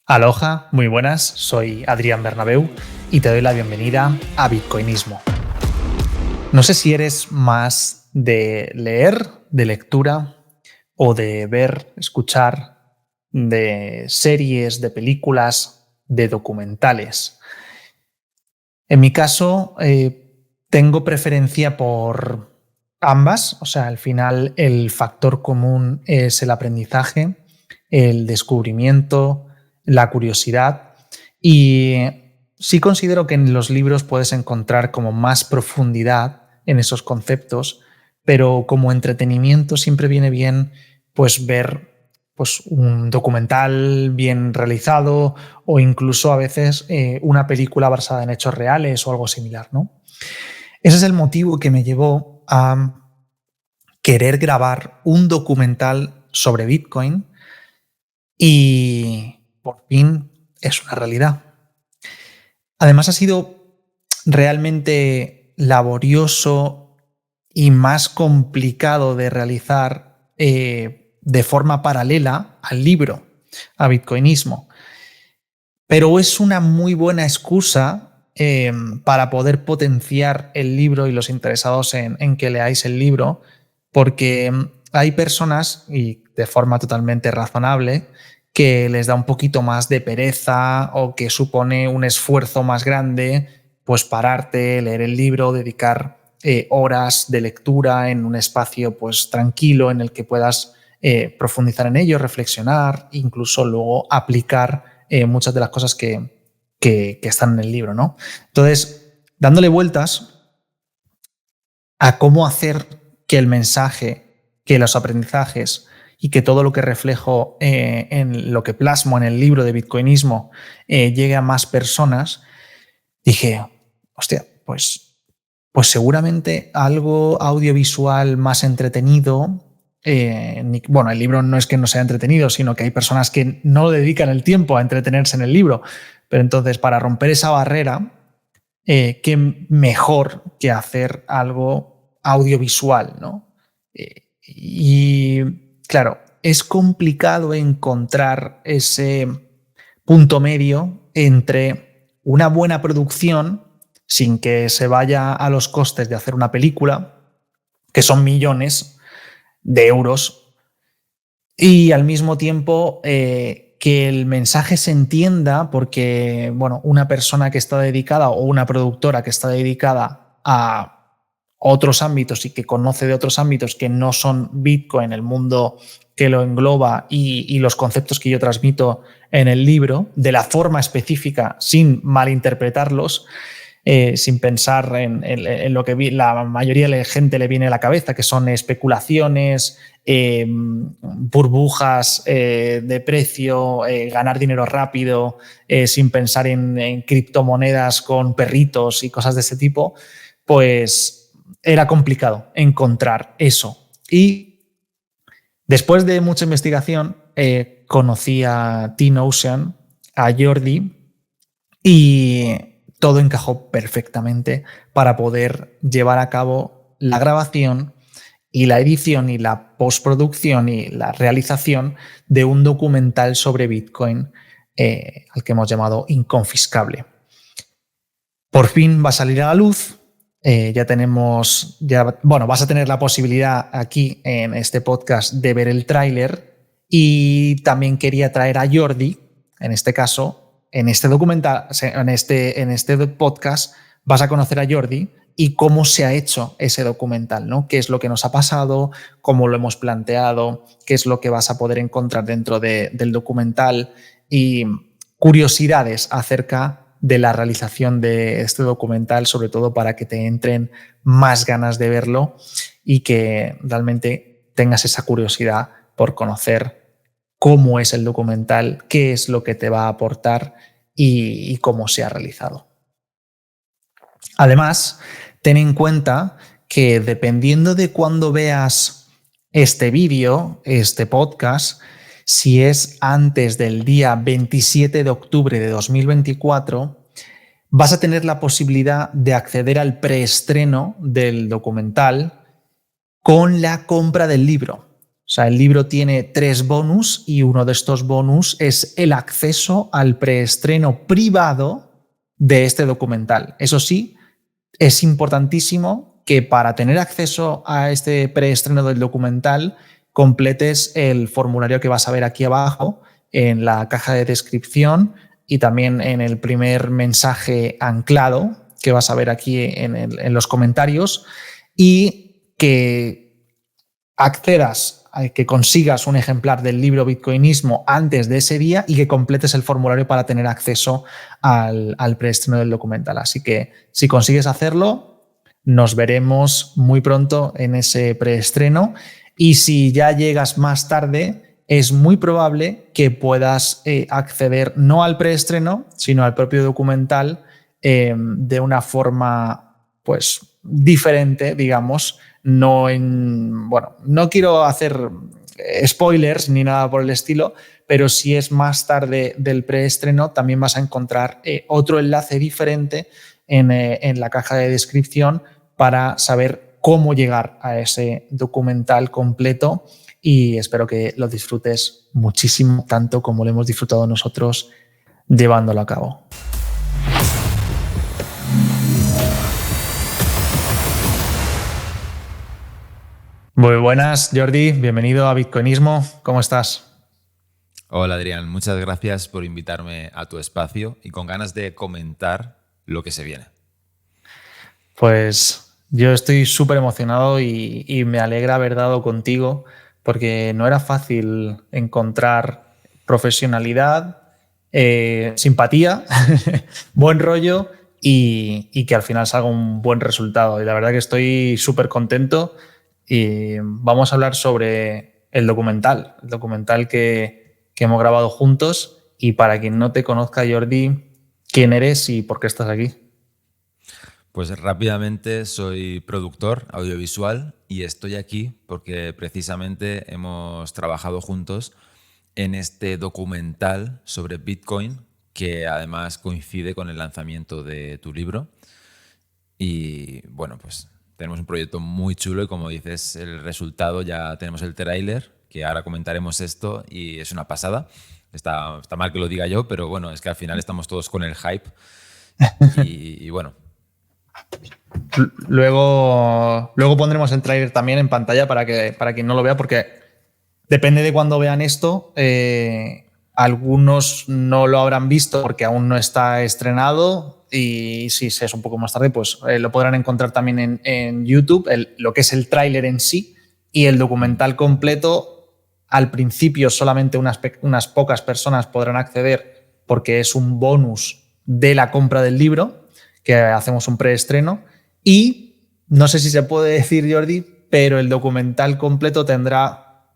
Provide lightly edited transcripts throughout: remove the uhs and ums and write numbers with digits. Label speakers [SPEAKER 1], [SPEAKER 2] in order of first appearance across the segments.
[SPEAKER 1] Aloha, muy buenas, soy Adrián Bernabeu y te doy la bienvenida a Bitcoinismo. No sé si eres más de leer, de lectura o de ver, escuchar, de series, de películas, de documentales. En mi caso, tengo preferencia por ambas, o sea, al final el factor común es el aprendizaje, el descubrimiento, la curiosidad y sí considero que en los libros puedes encontrar como más profundidad en esos conceptos, pero como entretenimiento siempre viene bien pues ver pues un documental bien realizado o incluso a veces una película basada en hechos reales o algo similar, ¿no? Ese es el motivo que me llevó a querer grabar un documental sobre Bitcoin y por fin es una realidad. Además ha sido realmente laborioso y más complicado de realizar de forma paralela al libro, a Bitcoinismo. Pero es una muy buena excusa para poder potenciar el libro y los interesados en que leáis el libro, porque hay personas, y de forma totalmente razonable, que les da un poquito más de pereza o que supone un esfuerzo más grande, pues pararte, leer el libro, dedicar horas de lectura en un espacio pues tranquilo en el que puedas profundizar en ello, reflexionar, incluso luego aplicar muchas de las cosas que están en el libro, ¿no? Entonces, dándole vueltas a cómo hacer que el mensaje, que los aprendizajes y que todo lo que reflejo en lo que plasmo en el libro de Bitcoinismo llegue a más personas, dije, hostia, pues seguramente algo audiovisual más entretenido. Bueno, el libro no es que no sea entretenido, sino que hay personas que no dedican el tiempo a entretenerse en el libro. Pero entonces, para romper esa barrera, qué mejor que hacer algo audiovisual, ¿no? Y claro, es complicado encontrar ese punto medio entre una buena producción sin que se vaya a los costes de hacer una película, que son millones de euros, y al mismo tiempo que el mensaje se entienda, porque bueno, una persona que está dedicada o una productora que está dedicada a otros ámbitos y que conoce de otros ámbitos que no son Bitcoin, el mundo que lo engloba y los conceptos que yo transmito en el libro, de la forma específica, sin malinterpretarlos, sin pensar en lo que la mayoría de la gente le viene a la cabeza, que son especulaciones, burbujas de precio, ganar dinero rápido, sin pensar en criptomonedas con perritos y cosas de ese tipo, pues era complicado encontrar eso. Y después de mucha investigación, conocí a T-Notion, a Jordi, y todo encajó perfectamente para poder llevar a cabo la grabación y la edición y la postproducción y la realización de un documental sobre Bitcoin al que hemos llamado Inconfiscable. Por fin va a salir a la luz. Vas a tener la posibilidad aquí en este podcast de ver el tráiler, y también quería traer a Jordi, en este caso, en este documental, en este podcast, vas a conocer a Jordi y cómo se ha hecho ese documental, ¿no? Qué es lo que nos ha pasado, cómo lo hemos planteado, qué es lo que vas a poder encontrar dentro del documental y curiosidades acerca de la realización de este documental, sobre todo para que te entren más ganas de verlo y que realmente tengas esa curiosidad por conocer cómo es el documental, qué es lo que te va a aportar y cómo se ha realizado. Además, ten en cuenta que dependiendo de cuándo veas este vídeo, este podcast, si es antes del día 27 de octubre de 2024, vas a tener la posibilidad de acceder al preestreno del documental con la compra del libro. O sea, el libro tiene 3 bonus y uno de estos bonus es el acceso al preestreno privado de este documental. Eso sí, es importantísimo que para tener acceso a este preestreno del documental completes el formulario que vas a ver aquí abajo en la caja de descripción y también en el primer mensaje anclado que vas a ver aquí en los comentarios, y que accedas, que consigas un ejemplar del libro Bitcoinismo antes de ese día y que completes el formulario para tener acceso al preestreno del documental. Así que si consigues hacerlo, nos veremos muy pronto en ese preestreno, y si ya llegas más tarde, es muy probable que puedas acceder no al preestreno, sino al propio documental de una forma pues diferente, digamos. No quiero hacer spoilers ni nada por el estilo, pero si es más tarde del preestreno, también vas a encontrar otro enlace diferente en la caja de descripción para saber cómo llegar a ese documental completo, y espero que lo disfrutes muchísimo, tanto como lo hemos disfrutado nosotros llevándolo a cabo. Muy buenas, Jordi. Bienvenido a Bitcoinismo. ¿Cómo estás?
[SPEAKER 2] Hola Adrián, muchas gracias por invitarme a tu espacio y con ganas de comentar lo que se viene.
[SPEAKER 1] Pues yo estoy súper emocionado y me alegra haber dado contigo, porque no era fácil encontrar profesionalidad, simpatía, buen rollo y que al final salga un buen resultado. Y la verdad que estoy súper contento, y vamos a hablar sobre el documental que hemos grabado juntos. Y para quien no te conozca, Jordi, ¿quién eres y por qué estás aquí?
[SPEAKER 2] Pues rápidamente soy productor audiovisual y estoy aquí porque precisamente hemos trabajado juntos en este documental sobre Bitcoin, que además coincide con el lanzamiento de tu libro. Y bueno, pues tenemos un proyecto muy chulo y como dices, el resultado, ya tenemos el tráiler, que ahora comentaremos esto y es una pasada. Está mal que lo diga yo, pero bueno, es que al final estamos todos con el hype y bueno.
[SPEAKER 1] Luego pondremos el tráiler también en pantalla para quien no lo vea, porque depende de cuándo vean esto. Algunos no lo habrán visto porque aún no está estrenado, y si es un poco más tarde, pues lo podrán encontrar también en YouTube, lo que es el tráiler en sí, y el documental completo. Al principio solamente unas pocas personas podrán acceder porque es un bonus de la compra del libro, que hacemos un preestreno. Y no sé si se puede decir, Jordi, pero el documental completo tendrá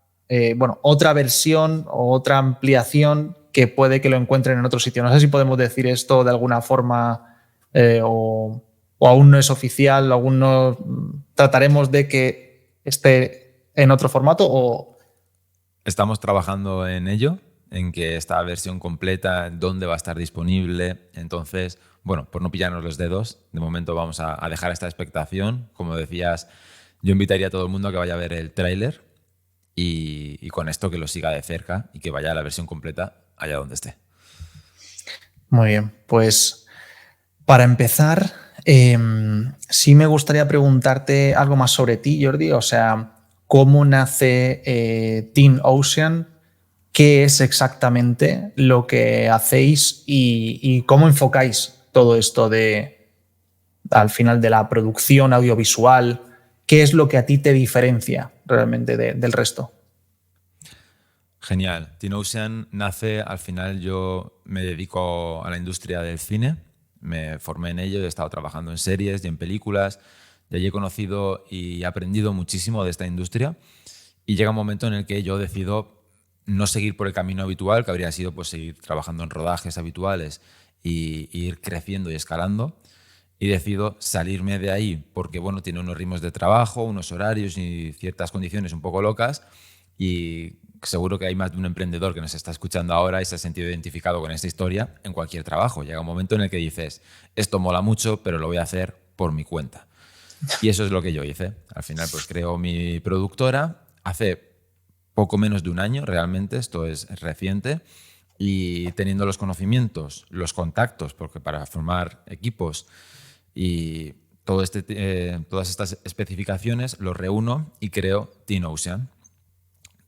[SPEAKER 1] otra versión o otra ampliación que puede que lo encuentren en otro sitio. No sé si podemos decir esto de alguna forma, o aún no es oficial, aún no trataremos de que esté en otro formato o...
[SPEAKER 2] Estamos trabajando en ello, en que esta versión completa, dónde va a estar disponible. Entonces, bueno, por no pillarnos los dedos, de momento vamos a dejar esta expectación. Como decías, yo invitaría a todo el mundo a que vaya a ver el tráiler y con esto que lo siga de cerca y que vaya a la versión completa allá donde esté.
[SPEAKER 1] Muy bien, pues para empezar, sí me gustaría preguntarte algo más sobre ti, Jordi. O sea, ¿cómo nace Team Ocean? ¿Qué es exactamente lo que hacéis y cómo enfocáis todo esto al final de la producción audiovisual? ¿Qué es lo que a ti te diferencia realmente del resto?
[SPEAKER 2] Genial. Teen Ocean nace, al final yo me dedico a la industria del cine, me formé en ello, he estado trabajando en series y en películas, y allí he conocido y aprendido muchísimo de esta industria, y llega un momento en el que yo decido no seguir por el camino habitual, que habría sido pues seguir trabajando en rodajes habituales y ir creciendo y escalando, y decido salirme de ahí porque bueno, tiene unos ritmos de trabajo, unos horarios y ciertas condiciones un poco locas, y seguro que hay más de un emprendedor que nos está escuchando ahora y se ha sentido identificado con esta historia en cualquier trabajo. Llega un momento en el que dices, esto mola mucho, pero lo voy a hacer por mi cuenta. Y eso es lo que yo hice. Al final, pues creo mi productora. Hace poco menos de un año realmente, esto es reciente, y teniendo los conocimientos, los contactos, porque para formar equipos y todas estas especificaciones los reúno y creo TeenOcean.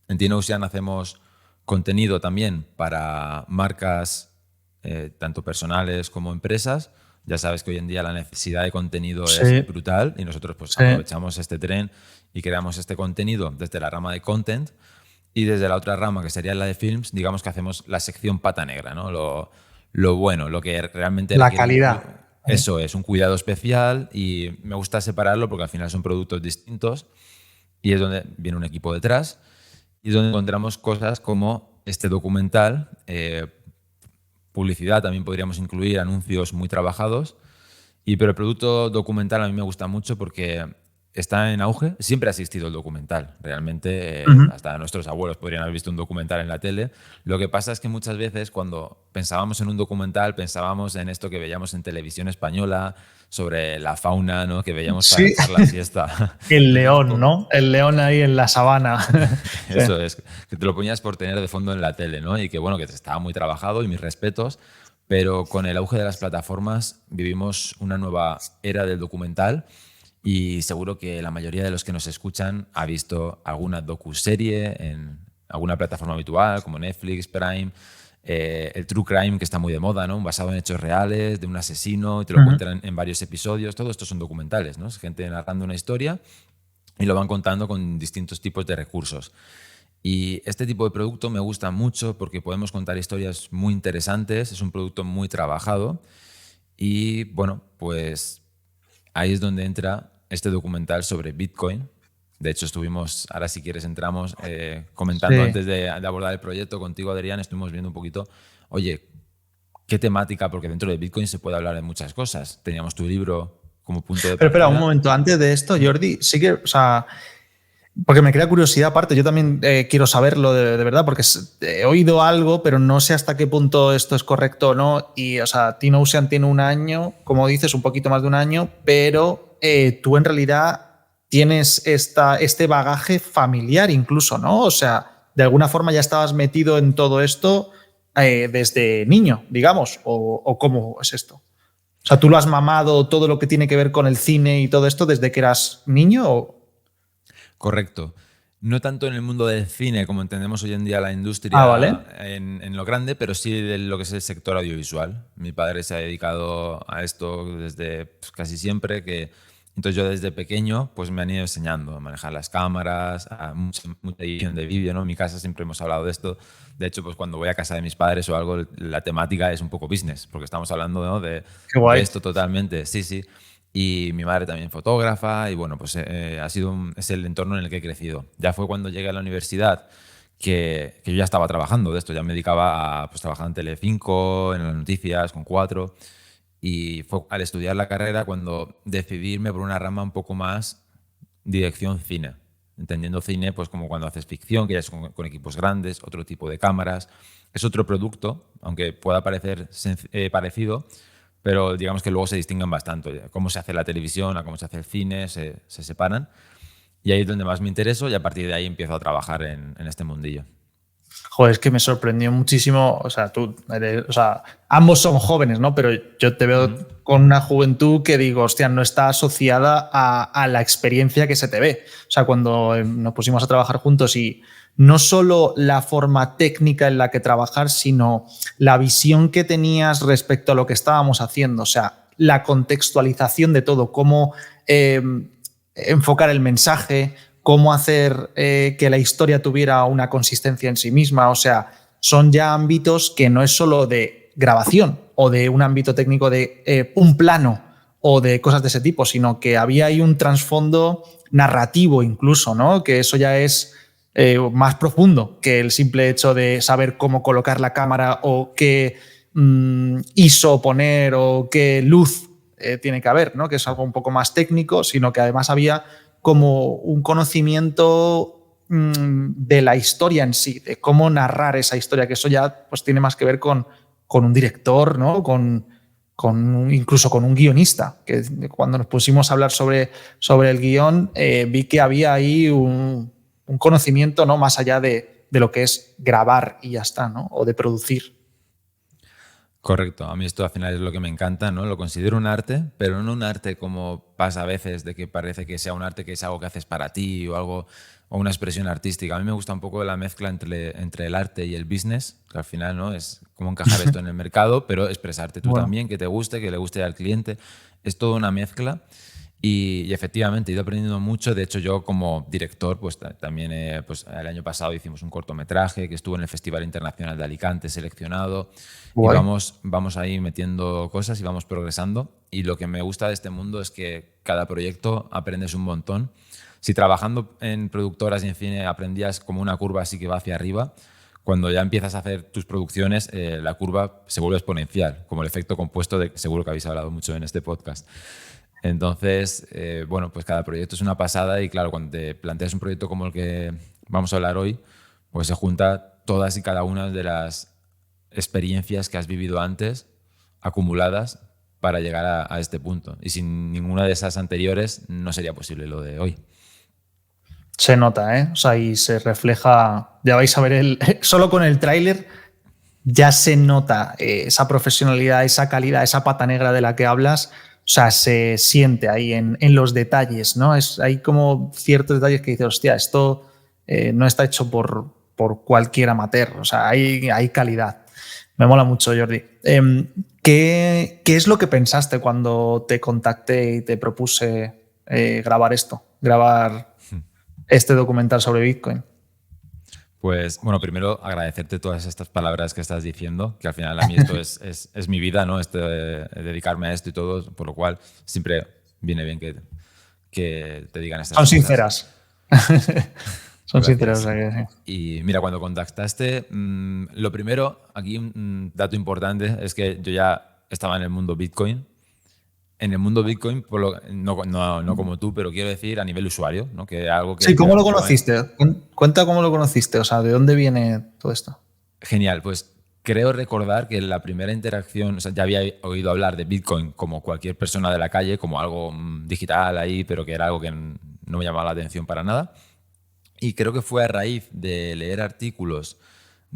[SPEAKER 2] En TeenOcean hacemos contenido también para marcas tanto personales como empresas. Ya sabes que hoy en día la necesidad de contenido es
[SPEAKER 1] Sí,
[SPEAKER 2] brutal y nosotros pues
[SPEAKER 1] sí.
[SPEAKER 2] aprovechamos este tren y creamos este contenido desde la rama de content y desde la otra rama, que sería la de films, digamos que hacemos la sección pata negra, ¿no? Lo bueno, lo que realmente
[SPEAKER 1] La
[SPEAKER 2] requiere
[SPEAKER 1] calidad.
[SPEAKER 2] eso es, un cuidado especial y me gusta separarlo porque al final son productos distintos y es donde viene un equipo detrás y es donde encontramos cosas como este documental, publicidad también podríamos incluir, anuncios muy trabajados, pero el producto documental a mí me gusta mucho porque está en auge. Siempre ha existido el documental. Realmente,
[SPEAKER 1] Ujú.
[SPEAKER 2] hasta nuestros abuelos podrían haber visto un documental en la tele. Lo que pasa es que muchas veces cuando pensábamos en un documental, pensábamos en esto que veíamos en televisión española sobre la fauna, ¿no? Que veíamos para
[SPEAKER 1] Sí,
[SPEAKER 2] echar la siesta.
[SPEAKER 1] el
[SPEAKER 2] Entonces, un
[SPEAKER 1] león,
[SPEAKER 2] poco,
[SPEAKER 1] ¿no? El león ahí en la sabana. Sí.
[SPEAKER 2] eso es, que te lo ponías por tener de fondo en la tele, ¿no? Y que bueno, que estaba muy trabajado y mis respetos, pero con el auge de las plataformas vivimos una nueva era del documental y seguro que la mayoría de los que nos escuchan ha visto alguna docuserie en alguna plataforma habitual como Netflix, Prime, el True Crime que está muy de moda, ¿no? Basado en hechos reales de un asesino y te lo
[SPEAKER 1] Ujú.
[SPEAKER 2] cuentan en varios episodios. Todo esto son documentales, ¿no? Es gente narrando una historia y lo van contando con distintos tipos de recursos. Y este tipo de producto me gusta mucho porque podemos contar historias muy interesantes, es un producto muy trabajado y bueno, pues ahí es donde entra este documental sobre Bitcoin. De hecho, estuvimos, ahora si quieres entramos, comentando
[SPEAKER 1] Sí.
[SPEAKER 2] antes de abordar el proyecto contigo, Adrián, estuvimos viendo un poquito, oye, ¿qué temática? Porque dentro de Bitcoin se puede hablar de muchas cosas. Teníamos tu libro como punto de
[SPEAKER 1] Pero espera, un
[SPEAKER 2] partida.
[SPEAKER 1] momento, antes de esto, Jordi, sí que, o sea, porque me crea curiosidad aparte, yo también quiero saberlo de verdad, porque he oído algo, pero no sé hasta qué punto esto es correcto o no. Y, o sea, TeenOcean tiene un año, como dices, un poquito más de un año, pero tú en realidad tienes este bagaje familiar incluso, ¿no? O sea, de alguna forma ya estabas metido en todo esto desde niño, digamos, o cómo es esto. O sea, ¿tú lo has mamado todo lo que tiene que ver con el cine y todo esto desde que eras niño? O...
[SPEAKER 2] Correcto. No tanto en el mundo del cine como entendemos hoy en día la
[SPEAKER 1] Ah,
[SPEAKER 2] industria
[SPEAKER 1] vale.
[SPEAKER 2] en lo grande, pero sí de lo que es el sector audiovisual. Mi padre se ha dedicado a esto desde pues, casi siempre, entonces yo desde pequeño pues me han ido enseñando a manejar las cámaras, a mucha edición de vídeo, ¿no? En mi casa siempre hemos hablado de esto. De hecho, pues cuando voy a casa de mis padres o algo, la temática es un poco business, porque estamos hablando, ¿no?
[SPEAKER 1] Qué
[SPEAKER 2] de
[SPEAKER 1] guay.
[SPEAKER 2] esto totalmente. Sí, sí. Y mi madre también fotógrafa y bueno, pues es el entorno en el que he crecido. Ya fue cuando llegué a la universidad que yo ya estaba trabajando de esto, ya me dedicaba a pues, trabajar en Telecinco, en las noticias, con Cuatro. Y fue al estudiar la carrera cuando decidí irme por una rama un poco más dirección cine. Entendiendo cine pues como cuando haces ficción, que ya es con equipos grandes, otro tipo de cámaras. Es otro producto, aunque pueda parecer parecido, pero digamos que luego se distinguen bastante. Cómo se hace la televisión, a cómo se hace el cine, se separan. Y ahí es donde más me intereso y a partir de ahí empiezo a trabajar en este mundillo.
[SPEAKER 1] Joder, es que me sorprendió muchísimo. O sea, o sea, ambos son jóvenes, ¿no? Pero yo te veo con una juventud que digo, hostia, no está asociada a la experiencia que se te ve. O sea, cuando nos pusimos a trabajar juntos y no solo la forma técnica en la que trabajar, sino la visión que tenías respecto a lo que estábamos haciendo. O sea, la contextualización de todo, cómo enfocar el mensaje, cómo hacer que la historia tuviera una consistencia en sí misma. O sea, son ya ámbitos que no es solo de grabación o de un ámbito técnico de un plano o de cosas de ese tipo, sino que había ahí un trasfondo narrativo incluso, ¿no? Que eso ya es más profundo que el simple hecho de saber cómo colocar la cámara o qué ISO poner o qué luz tiene que haber, ¿no? Que es algo un poco más técnico, sino que además había como un conocimiento de la historia en sí, de cómo narrar esa historia, que eso ya pues, tiene más que ver con un director, ¿no? Incluso con un guionista, que cuando nos pusimos a hablar sobre el guión, vi que había ahí un conocimiento, ¿no? Más allá de lo que es grabar y ya está, ¿no? O de producir.
[SPEAKER 2] Correcto, a mí esto al final es lo que me encanta, ¿no? Lo considero un arte, pero no un arte como pasa a veces de que parece que sea un arte que es algo que haces para ti o algo o una expresión artística. A mí me gusta un poco la mezcla entre el arte y el business, que al final no es como encajar esto en el mercado, pero expresarte tú
[SPEAKER 1] Bueno,
[SPEAKER 2] también, que te guste, que le guste al cliente. Es toda una mezcla. Y efectivamente he ido aprendiendo mucho. De hecho, yo como director, pues también pues, el año pasado hicimos un cortometraje que estuvo en el Festival Internacional de Alicante seleccionado. Y
[SPEAKER 1] guay.
[SPEAKER 2] vamos ahí metiendo cosas y vamos progresando. Y lo que me gusta de este mundo es que cada proyecto aprendes un montón. Si trabajando en productoras y en cine aprendías como una curva así que va hacia arriba, cuando ya empiezas a hacer tus producciones, la curva se vuelve exponencial, como el efecto compuesto de que seguro que habéis hablado mucho en este podcast. Entonces, bueno, pues cada proyecto es una pasada y claro, cuando te planteas un proyecto como el que vamos a hablar hoy, pues se junta todas y cada una de las experiencias que has vivido antes, acumuladas, para llegar a este punto. Y sin ninguna de esas anteriores no sería posible lo de hoy.
[SPEAKER 1] Se nota, ¿eh? O sea, y se refleja. Ya vais a ver solo con el tráiler ya se nota esa profesionalidad, esa calidad, esa pata negra de la que hablas. O sea, se siente ahí en los detalles, ¿no? Hay como ciertos detalles que dices, hostia, esto no está hecho por cualquier amateur. O sea, hay calidad. Me mola mucho, Jordi. ¿Qué es lo que pensaste cuando te contacté y te propuse grabar esto? Grabar este documental sobre Bitcoin.
[SPEAKER 2] Pues, bueno, primero agradecerte todas estas palabras que estás diciendo, que al final a mí esto es mi vida, ¿no? Dedicarme a esto y todo, por lo cual siempre viene bien que te digan estas
[SPEAKER 1] Son
[SPEAKER 2] cosas.
[SPEAKER 1] sinceras. Son
[SPEAKER 2] Gracias.
[SPEAKER 1] sinceras. O sea que sí.
[SPEAKER 2] Y mira, cuando contactaste, lo primero, aquí un dato importante es que yo ya estaba en el mundo Bitcoin. En el mundo Bitcoin, no como tú, pero quiero decir a nivel usuario, ¿no? Que algo que
[SPEAKER 1] Sí, ¿cómo lo
[SPEAKER 2] yo
[SPEAKER 1] conociste? Cuenta cómo lo conociste, o sea, ¿de dónde viene todo esto?
[SPEAKER 2] Genial, pues creo recordar que la primera interacción, o sea, ya había oído hablar de Bitcoin como cualquier persona de la calle, como algo digital ahí, pero que era algo que no me llamaba la atención para nada. Y creo que fue a raíz de leer artículos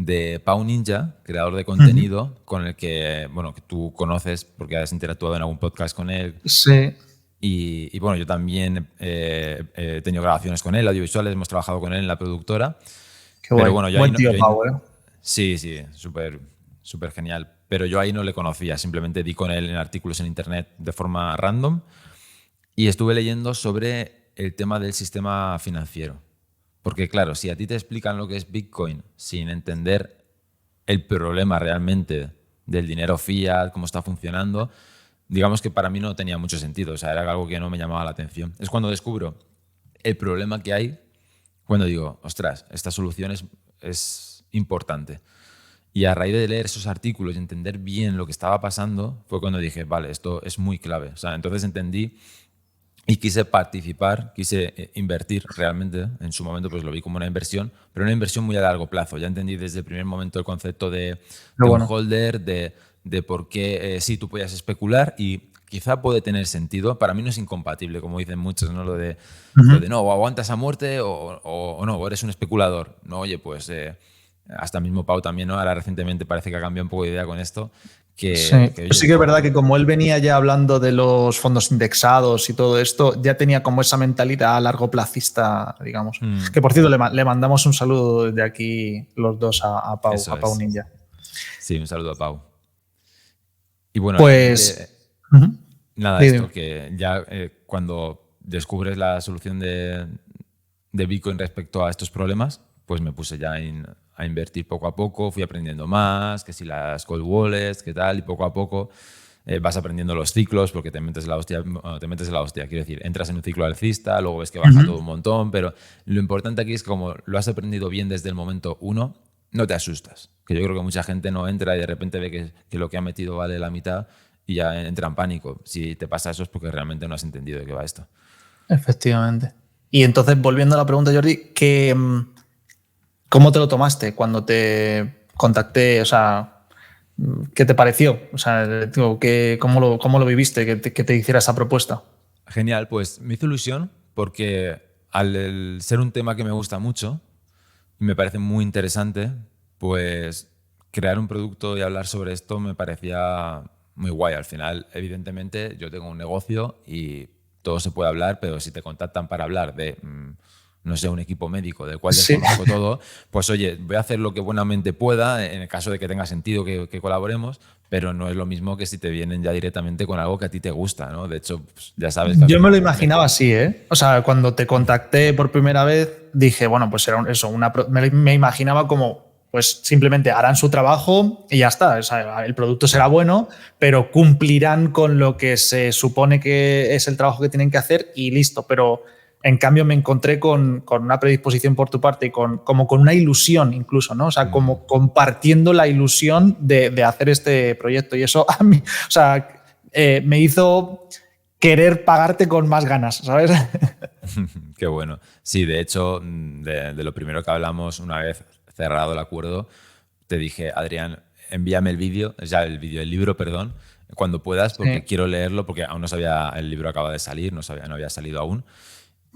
[SPEAKER 2] de Pau Ninja, creador de contenido, con el que, bueno, que tú conoces porque has interactuado en algún podcast con él.
[SPEAKER 1] Sí.
[SPEAKER 2] Y bueno, yo también he tenido grabaciones con él, audiovisuales, hemos trabajado con él en la productora.
[SPEAKER 1] Qué
[SPEAKER 2] Pero
[SPEAKER 1] guay.
[SPEAKER 2] bueno,
[SPEAKER 1] Buen tío, Pau, ¿eh?
[SPEAKER 2] sí, súper súper genial. Pero yo ahí no le conocía, simplemente di con él en artículos en internet de forma random y estuve leyendo sobre el tema del sistema financiero. Porque claro, si a ti te explican lo que es Bitcoin sin entender el problema realmente del dinero fiat, cómo está funcionando, digamos que para mí no tenía mucho sentido. O sea, era algo que no me llamaba la atención. Es cuando descubro el problema que hay, cuando digo, ostras, esta solución es importante. Y a raíz de leer esos artículos y entender bien lo que estaba pasando, fue cuando dije, vale, esto es muy clave. O sea, entonces entendí y quise participar, quise invertir realmente. En su momento pues lo vi como una inversión, pero una inversión muy a largo plazo. Ya entendí desde el primer momento el concepto de un
[SPEAKER 1] Bueno.
[SPEAKER 2] holder, de por qué sí, tú podías especular y quizá puede tener sentido. Para mí no es incompatible, como dicen muchos, ¿no? Lo de no, o aguantas a muerte o no, o eres un especulador. No, oye, pues hasta mismo Pau también, ¿no? Ahora recientemente parece que ha cambiado un poco de idea con esto.
[SPEAKER 1] Sí,
[SPEAKER 2] Oye,
[SPEAKER 1] sí que es verdad que como él venía ya hablando de los fondos indexados y todo esto, ya tenía como esa mentalidad a largo plazista, digamos. Que por cierto, le mandamos un saludo desde aquí los dos a Pau,
[SPEAKER 2] eso
[SPEAKER 1] a Pau
[SPEAKER 2] es.
[SPEAKER 1] Ninja.
[SPEAKER 2] Sí, un saludo a Pau. Y bueno, realmente,
[SPEAKER 1] Pues.
[SPEAKER 2] nada,
[SPEAKER 1] Dime.
[SPEAKER 2] esto, que ya cuando descubres la solución de Bitcoin respecto a estos problemas, pues me puse ya a invertir poco a poco, fui aprendiendo más, que si las cold wallets, qué tal, y poco a poco vas aprendiendo los ciclos, porque te metes en la hostia, quiero decir, entras en un ciclo alcista, luego ves que baja todo un montón, pero lo importante aquí es que como lo has aprendido bien desde el momento uno, no te asustas. Que yo creo que mucha gente no entra y de repente ve que lo que ha metido vale la mitad y ya entra en pánico. Si te pasa eso es porque realmente no has entendido de qué va esto.
[SPEAKER 1] Efectivamente. Y entonces, volviendo a la pregunta, Jordi, ¿cómo te lo tomaste cuando te contacté? O sea, ¿qué te pareció? O sea, digo, ¿cómo lo viviste que te hiciera esa propuesta?
[SPEAKER 2] Genial, pues me hizo ilusión porque al el ser un tema que me gusta mucho y me parece muy interesante, pues crear un producto y hablar sobre esto me parecía muy guay. Al final, evidentemente, yo tengo un negocio y todo se puede hablar, pero si te contactan para hablar de, no sé, un equipo médico del cual
[SPEAKER 1] Sí.
[SPEAKER 2] desconozco todo, pues oye, voy a hacer lo que buenamente pueda en el caso de que tenga sentido que colaboremos, pero no es lo mismo que si te vienen ya directamente con algo que a ti te gusta, ¿no? De hecho, pues, ya sabes que al
[SPEAKER 1] Yo me lo
[SPEAKER 2] final
[SPEAKER 1] imaginaba así, ¿eh? O sea, cuando te contacté por primera vez, dije, bueno, pues era eso, me imaginaba como, pues simplemente harán su trabajo y ya está. O sea, el producto será bueno, pero cumplirán con lo que se supone que es el trabajo que tienen que hacer y listo. Pero en cambio me encontré con una predisposición por tu parte y como con una ilusión incluso, ¿no? O sea, como compartiendo la ilusión de hacer este proyecto. Y eso a mí, o sea, me hizo querer pagarte con más ganas, ¿sabes?
[SPEAKER 2] Qué bueno. Sí, de hecho, de lo primero que hablamos, una vez cerrado el acuerdo, te dije, Adrián, envíame el vídeo, ya el libro, perdón, cuando puedas, porque
[SPEAKER 1] Sí.
[SPEAKER 2] quiero leerlo, porque aún no sabía, el libro acaba de salir, no había salido aún.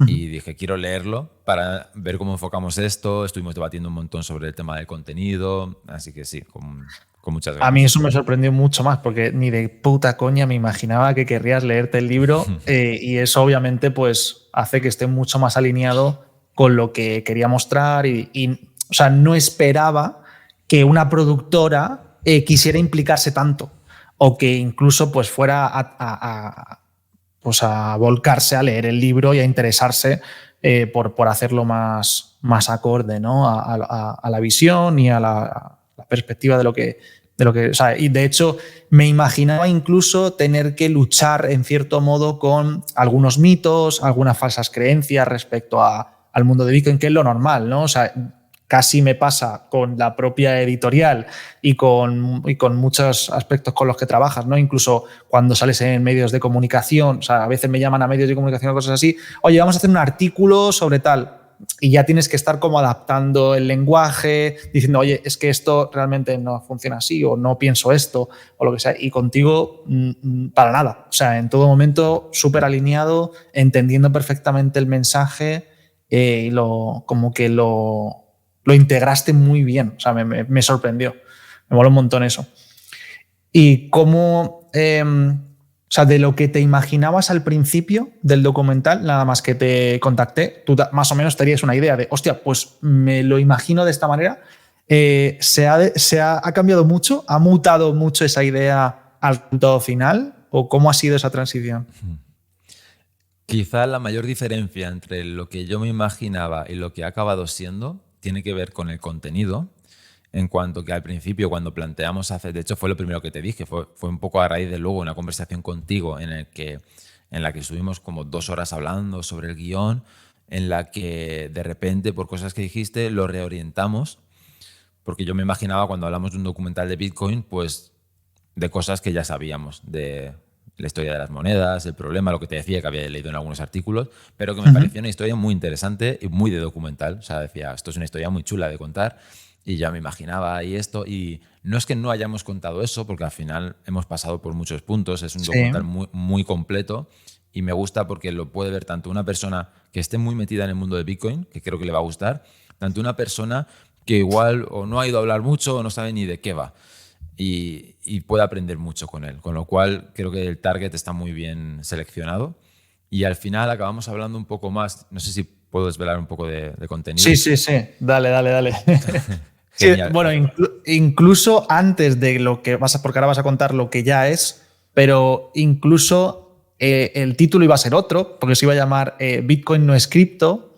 [SPEAKER 2] Y dije, quiero leerlo para ver cómo enfocamos esto. Estuvimos debatiendo un montón sobre el tema del contenido, así que sí, con muchas
[SPEAKER 1] A mí
[SPEAKER 2] ganas.
[SPEAKER 1] eso me sorprendió mucho más porque ni de puta coña me imaginaba que querrías leerte el libro y eso obviamente pues hace que esté mucho más alineado con lo que quería mostrar o sea, no esperaba que una productora quisiera implicarse tanto o que incluso pues fuera pues a volcarse a leer el libro y a interesarse por hacerlo más acorde, ¿no? A la visión y a la perspectiva o sea, y de hecho me imaginaba incluso tener que luchar en cierto modo con algunos mitos, algunas falsas creencias respecto al mundo de Bitcoin, que es lo normal, ¿no? O sea, casi me pasa con la propia editorial y con muchos aspectos con los que trabajas, ¿no? Incluso cuando sales en medios de comunicación, o sea, a veces me llaman a medios de comunicación o cosas así, oye, vamos a hacer un artículo sobre tal. Y ya tienes que estar como adaptando el lenguaje, diciendo, oye, es que esto realmente no funciona así, o no pienso esto, o lo que sea. Y contigo, para nada. O sea, en todo momento, súper alineado, entendiendo perfectamente el mensaje y como que lo integraste muy bien. O sea, me sorprendió. Me mola un montón eso. Y cómo, o sea, de lo que te imaginabas al principio del documental, nada más que te contacté, tú más o menos tenías una idea de, hostia, pues me lo imagino de esta manera. ¿Ha cambiado mucho? ¿Ha mutado mucho esa idea al resultado final? ¿O cómo ha sido esa transición?
[SPEAKER 2] Quizá la mayor diferencia entre lo que yo me imaginaba y lo que ha acabado siendo tiene que ver con el contenido, en cuanto que al principio cuando planteamos hacer, de hecho fue lo primero que te dije, fue un poco a raíz de luego una conversación contigo en la que estuvimos como 2 horas hablando sobre el guión, en la que de repente por cosas que dijiste lo reorientamos, porque yo me imaginaba cuando hablamos de un documental de Bitcoin, pues de cosas que ya sabíamos, de la historia de las monedas, el problema, lo que te decía que había leído en algunos artículos, pero que me pareció una historia muy interesante y muy de documental. O sea, decía, esto es una historia muy chula de contar y ya me imaginaba ahí esto. Y no es que no hayamos contado eso, porque al final hemos pasado por muchos puntos, es un
[SPEAKER 1] Sí.
[SPEAKER 2] documental muy, muy completo y me gusta porque lo puede ver tanto una persona que esté muy metida en el mundo de Bitcoin, que creo que le va a gustar, tanto una persona que igual o no ha ido a hablar mucho o no sabe ni de qué va. Y puede aprender mucho con él. Con lo cual creo que el target está muy bien seleccionado. Y al final acabamos hablando un poco más, no sé si puedo desvelar un poco de contenido.
[SPEAKER 1] Sí, sí, sí. Dale, dale, dale. Sí,
[SPEAKER 2] Genial.
[SPEAKER 1] bueno, incluso antes de lo que porque ahora vas a contar lo que ya es, pero incluso el título iba a ser otro, porque se iba a llamar Bitcoin no es cripto,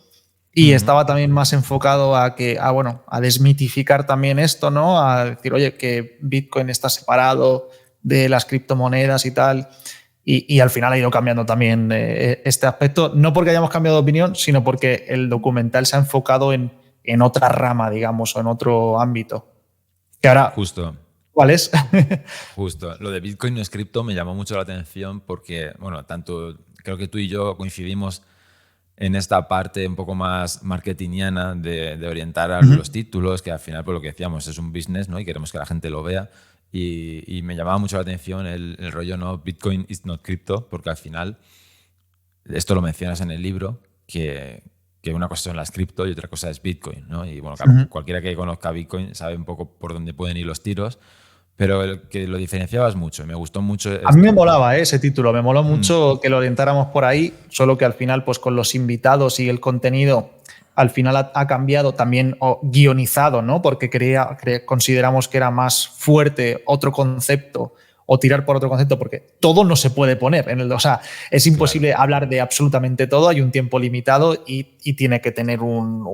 [SPEAKER 1] y estaba también más enfocado bueno, a desmitificar también esto, ¿no? A decir, oye, que Bitcoin está separado de las criptomonedas y tal. Y al final ha ido cambiando también este aspecto, no porque hayamos cambiado de opinión, sino porque el documental se ha enfocado en otra rama, digamos, o en otro ámbito. Que ahora,
[SPEAKER 2] Justo.
[SPEAKER 1] ¿cuál es?
[SPEAKER 2] Justo. Lo de Bitcoin no es cripto me llamó mucho la atención porque, bueno, tanto creo que tú y yo coincidimos en esta parte un poco más marketingiana de orientar a los títulos, que al final, por lo que decíamos, es un business, ¿no? Y queremos que la gente lo vea. Y me llamaba mucho la atención el rollo, ¿no? Bitcoin is not crypto, porque al final, esto lo mencionas en el libro, que que una cosa son las cripto y otra cosa es Bitcoin, ¿no? Y bueno,
[SPEAKER 1] Ujú.
[SPEAKER 2] cualquiera que conozca Bitcoin sabe un poco por dónde pueden ir los tiros, pero el que lo diferenciabas mucho, me gustó mucho
[SPEAKER 1] A mí me
[SPEAKER 2] esto.
[SPEAKER 1] molaba ese título, me moló
[SPEAKER 2] Mm,
[SPEAKER 1] mucho que lo orientáramos por ahí, solo que al final, pues con los invitados y el contenido, al final ha cambiado también o guionizado, ¿no? Porque consideramos que era más fuerte otro concepto o tirar por otro concepto, porque todo no se puede poner en el. O sea, es
[SPEAKER 2] claro.
[SPEAKER 1] imposible hablar de absolutamente todo, hay un tiempo limitado y tiene que tener un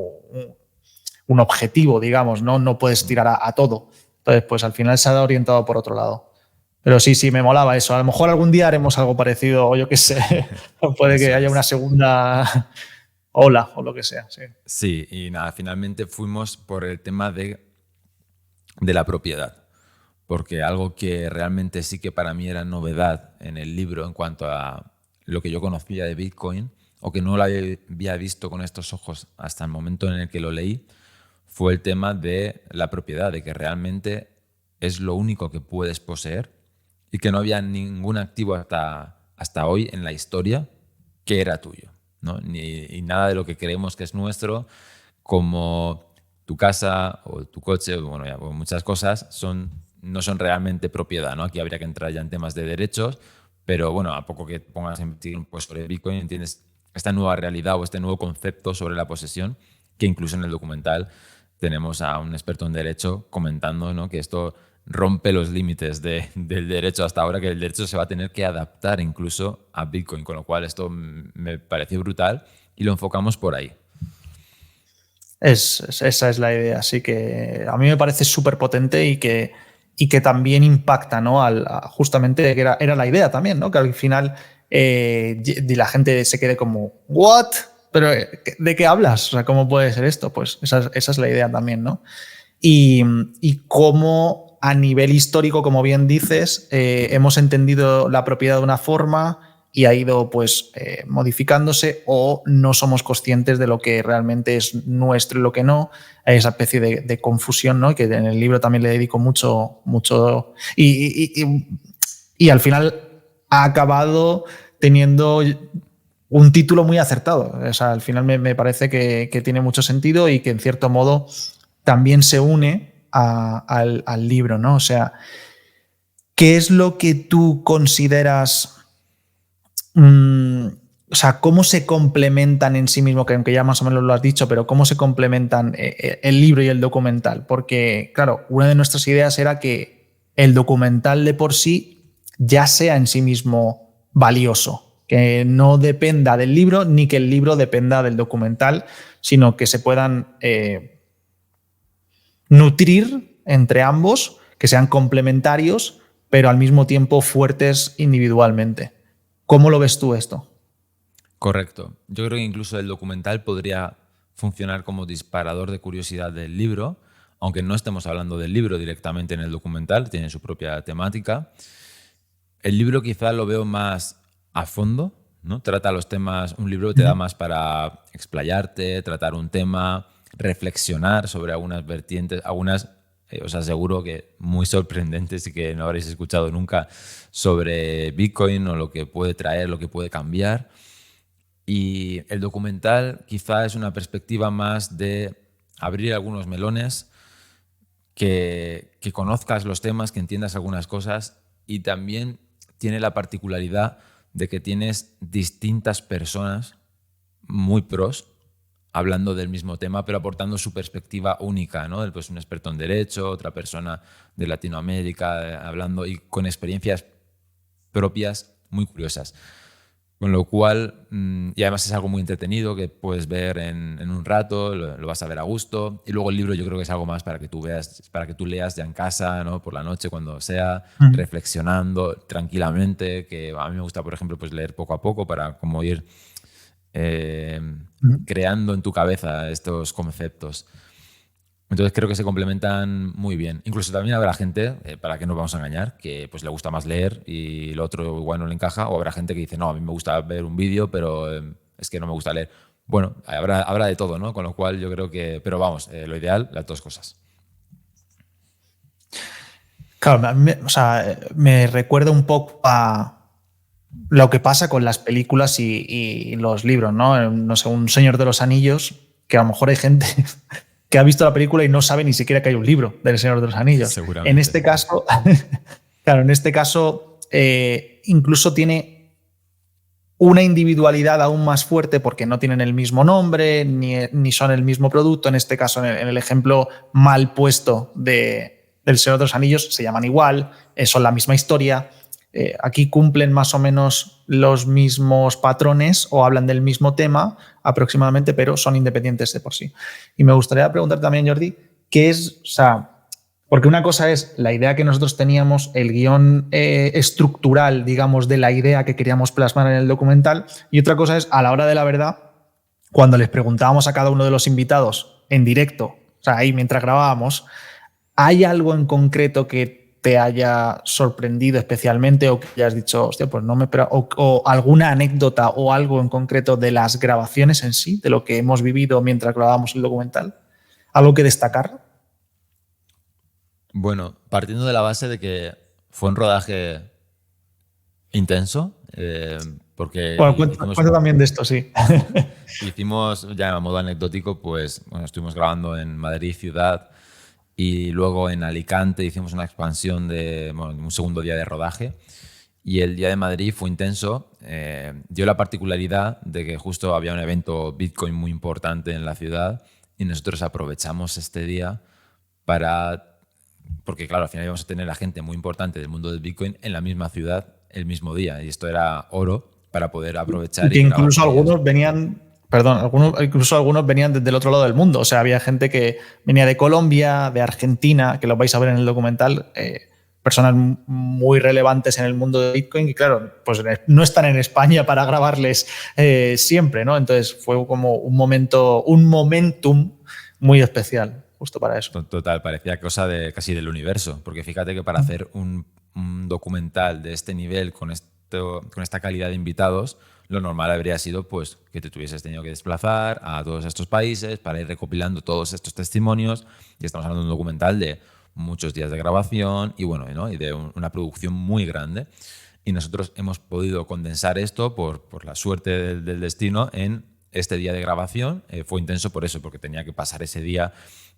[SPEAKER 1] objetivo, digamos, ¿no? No puedes
[SPEAKER 2] Mm,
[SPEAKER 1] tirar a todo. Entonces, pues al final se ha orientado por otro lado. Pero sí, sí, me molaba eso. A lo mejor algún día haremos algo parecido, o yo qué sé, puede que
[SPEAKER 2] Eso
[SPEAKER 1] haya una
[SPEAKER 2] es.
[SPEAKER 1] segunda ola o lo que sea. Sí.
[SPEAKER 2] Sí, y nada, finalmente fuimos por el tema de la propiedad, porque algo que realmente sí que para mí era novedad en el libro en cuanto a lo que yo conocía de Bitcoin, o que no lo había visto con estos ojos hasta el momento en el que lo leí, fue el tema de la propiedad, de que realmente es lo único que puedes poseer y que no había ningún activo hasta hoy en la historia que era tuyo, ¿no? Y nada de lo que creemos que es nuestro, como tu casa o tu coche, bueno, ya, pues muchas cosas no son realmente propiedad, ¿no? Aquí habría que entrar ya en temas de derechos, pero bueno, a poco que pongas a investigar pues, sobre Bitcoin, entiendes esta nueva realidad o este nuevo concepto sobre la posesión, que incluso en el documental tenemos a un experto en derecho comentando, ¿no?, que esto rompe los límites del derecho hasta ahora, que el derecho se va a tener que adaptar incluso a Bitcoin, con lo cual esto me pareció brutal y lo enfocamos por ahí.
[SPEAKER 1] Esa es la idea. Así que a mí me parece súper potente y que también impacta, ¿no? Justamente que era la idea también, ¿no? Que al final la gente se quede como, ¿what? ¿Pero de qué hablas? O sea, ¿cómo puede ser esto? Pues esa es la idea también, ¿no? Y, y cómo a nivel histórico, como bien dices, hemos entendido la propiedad de una forma y ha ido pues modificándose o no somos conscientes de lo que realmente es nuestro y lo que no. Hay esa especie de confusión, ¿no? Que en el libro también le dedico mucho y al final ha acabado teniendo un título muy acertado. O sea, al final me parece que tiene mucho sentido y que en cierto modo también se une al libro, ¿no? O sea, ¿qué es lo que tú consideras, o sea, cómo se complementan en sí mismo, que aunque ya más o menos lo has dicho, pero cómo se complementan el libro y el documental? Porque, claro, una de nuestras ideas era que el documental de por sí ya sea en sí mismo valioso, que no dependa del libro ni que el libro dependa del documental, sino que se puedan nutrir entre ambos, que sean complementarios, pero al mismo tiempo fuertes individualmente. ¿Cómo lo ves tú esto?
[SPEAKER 2] Correcto. Yo creo que incluso el documental podría funcionar como disparador de curiosidad del libro, aunque no estemos hablando del libro directamente en el documental, tiene su propia temática. El libro quizá lo veo más a fondo, ¿no? Trata los temas, un libro te da más para explayarte, tratar un tema, reflexionar sobre algunas vertientes, algunas, os aseguro que muy sorprendentes y que no habréis escuchado nunca sobre Bitcoin o lo que puede traer, lo que puede cambiar. Y el documental quizá es una perspectiva más de abrir algunos melones, que conozcas los temas, que entiendas algunas cosas y también tiene la particularidad de que tienes distintas personas muy pros hablando del mismo tema, pero aportando su perspectiva única, ¿no? Pues un experto en derecho, otra persona de Latinoamérica hablando y con experiencias propias muy curiosas. Con lo cual, y además es algo muy entretenido que puedes ver en un rato, lo vas a ver a gusto. Y luego el libro yo creo que es algo más para que tú veas, para que tú leas ya en casa, ¿no? Por la noche, cuando sea, reflexionando tranquilamente, que a mí me gusta, por ejemplo, pues leer poco a poco para como ir eh, creando en tu cabeza estos conceptos. Entonces creo que se complementan muy bien. Incluso también habrá gente, para que no vamos a engañar, que pues le gusta más leer y lo otro igual no le encaja, o habrá gente que dice, no, a mí me gusta ver un vídeo, pero es que no me gusta leer. Bueno, habrá de todo, ¿no? Con lo cual yo creo que, pero vamos, lo ideal, las dos cosas.
[SPEAKER 1] Claro, o sea, me recuerda un poco a lo que pasa con las películas y los libros, ¿no? No sé, un Señor de los Anillos, que a lo mejor hay gente que ha visto la película y no sabe ni siquiera que hay un libro del Señor de los Anillos. En
[SPEAKER 2] Seguramente.
[SPEAKER 1] este caso, claro, en este caso incluso tiene una individualidad aún más fuerte porque no tienen el mismo nombre ni son el mismo producto. En este caso, en el ejemplo mal puesto del Señor de los Anillos, se llaman igual, son la misma historia. Aquí cumplen más o menos los mismos patrones o hablan del mismo tema aproximadamente, pero son independientes de por sí. Y me gustaría preguntar también, Jordi, ¿qué es, o sea, porque una cosa es la idea que nosotros teníamos, el guión estructural, digamos, de la idea que queríamos plasmar en el documental, y otra cosa es, a la hora de la verdad, cuando les preguntábamos a cada uno de los invitados en directo, o sea, ahí mientras grabábamos, ¿hay algo en concreto que te haya sorprendido especialmente o que hayas dicho, hostia, pues no me o alguna anécdota o algo en concreto de las grabaciones en sí, de lo que hemos vivido mientras grabábamos el documental? ¿Algo que destacar?
[SPEAKER 2] Bueno, partiendo de la base de que fue un rodaje intenso, porque
[SPEAKER 1] Bueno, cuenta también de esto, sí.
[SPEAKER 2] hicimos, ya a modo anecdótico, pues bueno, estuvimos grabando en Madrid ciudad y luego en Alicante hicimos una expansión de un segundo día de rodaje. Y el día de Madrid fue intenso. Dio la particularidad de que justo había un evento Bitcoin muy importante en la ciudad y nosotros aprovechamos este día para... Porque claro, al final íbamos a tener a gente muy importante del mundo del Bitcoin en la misma ciudad el mismo día. Y esto era oro para poder
[SPEAKER 1] Y
[SPEAKER 2] aprovechar
[SPEAKER 1] que
[SPEAKER 2] y grabar
[SPEAKER 1] incluso
[SPEAKER 2] con ellos.
[SPEAKER 1] algunos venían, perdón, incluso algunos venían desde el otro lado del mundo. O sea, había gente que venía de Colombia, de Argentina, que lo vais a ver en el documental, personas muy relevantes en el mundo de Bitcoin y claro, pues no están en España para grabarles siempre, ¿no? Entonces fue como un momentum muy especial justo para eso.
[SPEAKER 2] Total, parecía cosa de casi del universo, porque fíjate que para hacer un documental de este nivel, con esta calidad de invitados, lo normal habría sido pues, que te tuvieses tenido que desplazar a todos estos países para ir recopilando todos estos testimonios, y estamos hablando de un documental de muchos días de grabación y, bueno, ¿no? Y de una producción muy grande. Y nosotros hemos podido condensar esto por la suerte del destino en este día de grabación. Fue intenso por eso, porque tenía que pasar ese día,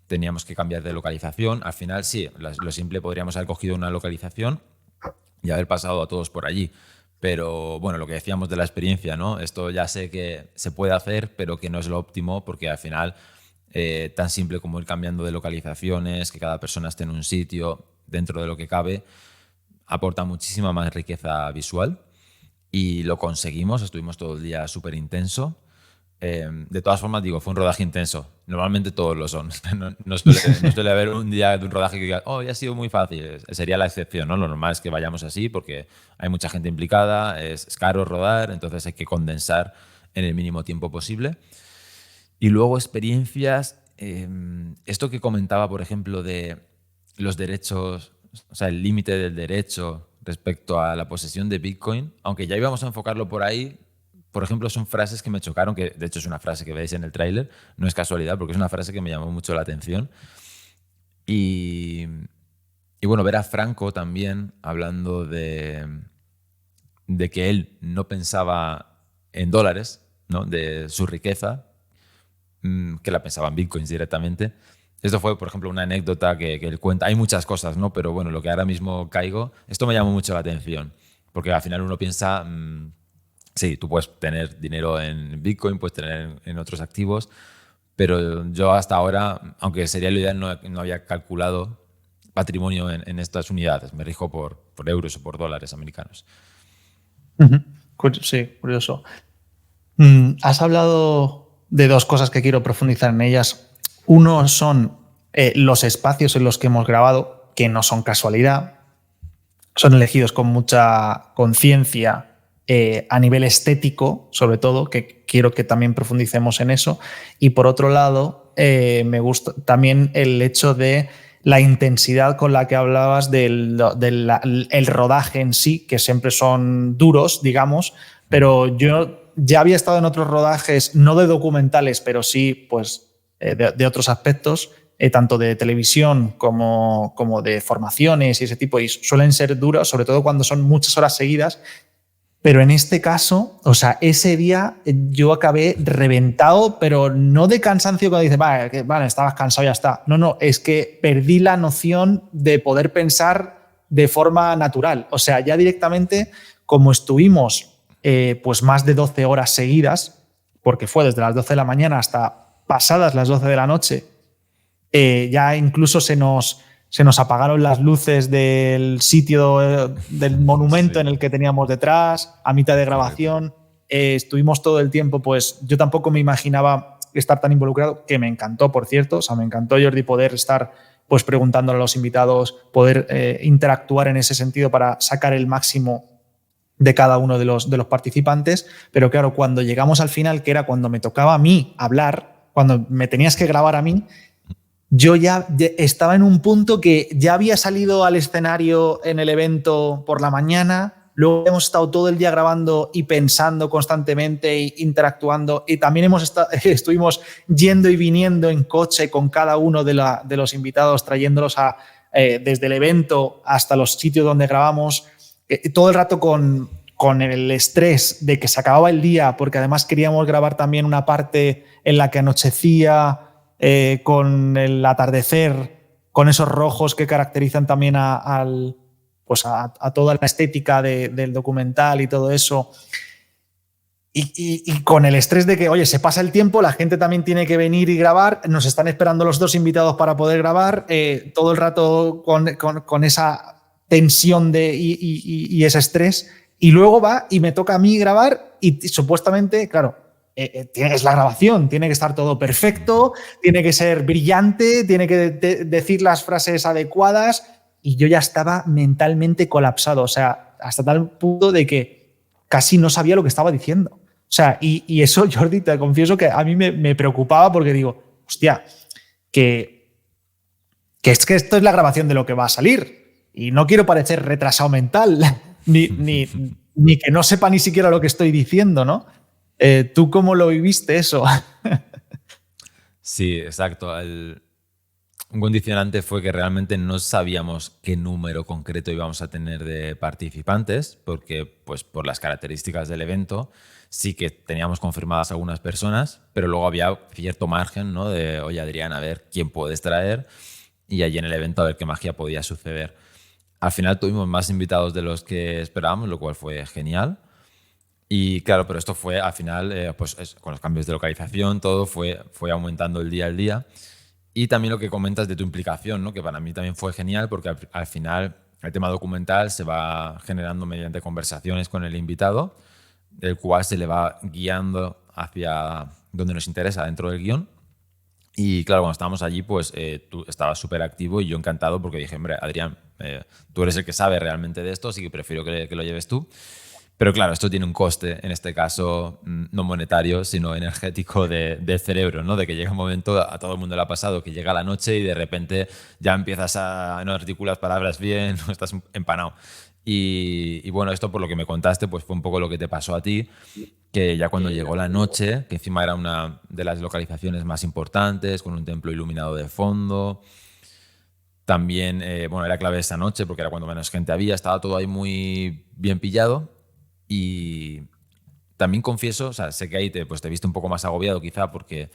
[SPEAKER 2] teníamos que cambiar de localización. Al final, sí, lo simple podríamos haber cogido una localización y haber pasado a todos por allí. Pero bueno, lo que decíamos de la experiencia, ¿no? Esto ya sé que se puede hacer, pero que no es lo óptimo, porque al final, tan simple como ir cambiando de localizaciones, que cada persona esté en un sitio dentro de lo que cabe, aporta muchísima más riqueza visual. Y lo conseguimos, estuvimos todo el día súper intenso. De todas formas, digo, fue un rodaje intenso. Normalmente todos lo son. No suele haber un día de un rodaje que diga, oh, ya ha sido muy fácil. Sería la excepción, ¿no? Lo normal es que vayamos así porque hay mucha gente implicada, es caro rodar, entonces hay que condensar en el mínimo tiempo posible. Y luego experiencias, esto que comentaba, por ejemplo, de los derechos, o sea, el límite del derecho respecto a la posesión de Bitcoin, aunque ya íbamos a enfocarlo por ahí, por ejemplo, son frases que me chocaron, que de hecho es una frase que veis en el tráiler, no es casualidad, porque es una frase que me llamó mucho la atención. Y, y bueno, ver a Franco también hablando de que él no pensaba en dólares, ¿no? De su riqueza, que la pensaba en bitcoins directamente. Esto fue, por ejemplo, una anécdota que él cuenta. Hay muchas cosas, ¿no? Pero bueno, lo que ahora mismo caigo, esto me llamó mucho la atención, porque al final uno piensa, sí, tú puedes tener dinero en bitcoin, puedes tener en otros activos, pero yo hasta ahora, aunque sería lo ideal, no había calculado patrimonio en estas unidades. Me rijo por euros o por dólares americanos.
[SPEAKER 1] Sí, curioso. Has hablado de dos cosas que quiero profundizar en ellas. Uno son los espacios en los que hemos grabado, que no son casualidad, son elegidos con mucha conciencia a nivel estético, sobre todo, que quiero que también profundicemos en eso. Y por otro lado, me gusta también el hecho de la intensidad con la que hablabas del rodaje en sí, que siempre son duros, digamos, pero yo ya había estado en otros rodajes, no de documentales, pero sí pues, de otros aspectos, tanto de televisión como de formaciones y ese tipo, y suelen ser duros, sobre todo cuando son muchas horas seguidas. Pero en este caso, o sea, ese día yo acabé reventado, pero no de cansancio cuando dices, vale, estabas cansado, ya está. No, es que perdí la noción de poder pensar de forma natural. O sea, ya directamente, como estuvimos pues más de 12 horas seguidas, porque fue desde las 12 de la mañana hasta pasadas las 12 de la noche, ya incluso se nos apagaron las luces del sitio, del monumento en el que teníamos detrás, a mitad de grabación. Estuvimos todo el tiempo, pues yo tampoco me imaginaba estar tan involucrado, que me encantó, por cierto. O sea, me encantó, Jordi, poder estar pues preguntándole a los invitados, poder interactuar en ese sentido para sacar el máximo de cada uno de los participantes. Pero claro, cuando llegamos al final, que era cuando me tocaba a mí hablar, cuando me tenías que grabar a mí, yo ya estaba en un punto que ya había salido al escenario en el evento por la mañana, luego hemos estado todo el día grabando y pensando constantemente e interactuando, y también estuvimos yendo y viniendo en coche con cada uno de los invitados, trayéndolos desde el evento hasta los sitios donde grabamos, todo el rato con el estrés de que se acababa el día, porque además queríamos grabar también una parte en la que anochecía, con el atardecer, con esos rojos que caracterizan también a toda la estética del documental y todo eso. Y con el estrés de que, oye, se pasa el tiempo, la gente también tiene que venir y grabar, nos están esperando los dos invitados para poder grabar, todo el rato con esa tensión y ese estrés. Y luego va y me toca a mí grabar y supuestamente, claro, es la grabación, tiene que estar todo perfecto, tiene que ser brillante, tiene que decir las frases adecuadas, y yo ya estaba mentalmente colapsado, o sea, hasta tal punto de que casi no sabía lo que estaba diciendo. O sea, y eso, Jordi, te confieso que a mí me preocupaba, porque digo, hostia, que es que esto es la grabación de lo que va a salir y no quiero parecer retrasado mental ni que no sepa ni siquiera lo que estoy diciendo, ¿no? ¿Tú cómo lo viviste eso?
[SPEAKER 2] Sí, exacto. Un condicionante fue que realmente no sabíamos qué número concreto íbamos a tener de participantes, porque pues, por las características del evento sí que teníamos confirmadas algunas personas, pero luego había cierto margen, ¿no? De, oye, Adrián, a ver quién puedes traer, y allí en el evento a ver qué magia podía suceder. Al final tuvimos más invitados de los que esperábamos, lo cual fue genial. Y claro, pero esto fue al final, con los cambios de localización, todo fue aumentando el día al día. Y también lo que comentas de tu implicación, ¿no? Que para mí también fue genial, porque al final el tema documental se va generando mediante conversaciones con el invitado, el cual se le va guiando hacia donde nos interesa dentro del guión. Y claro, cuando estábamos allí, pues tú estabas súper activo y yo encantado, porque dije, hombre, Adrián, tú eres el que sabe realmente de esto, así que prefiero que lo lleves tú. Pero claro, esto tiene un coste, en este caso no monetario, sino energético del cerebro, ¿no? De que llega un momento, a todo el mundo le ha pasado, que llega la noche y de repente ya empiezas no articulas palabras bien, no estás empanado. Y bueno, esto por lo que me contaste, pues fue un poco lo que te pasó a ti, que ya cuando llegó la noche, que encima era una de las localizaciones más importantes, con un templo iluminado de fondo. También, era clave esa noche porque era cuando menos gente había, estaba todo ahí muy bien pillado. Y también confieso, o sea, sé que ahí te viste un poco más agobiado quizá porque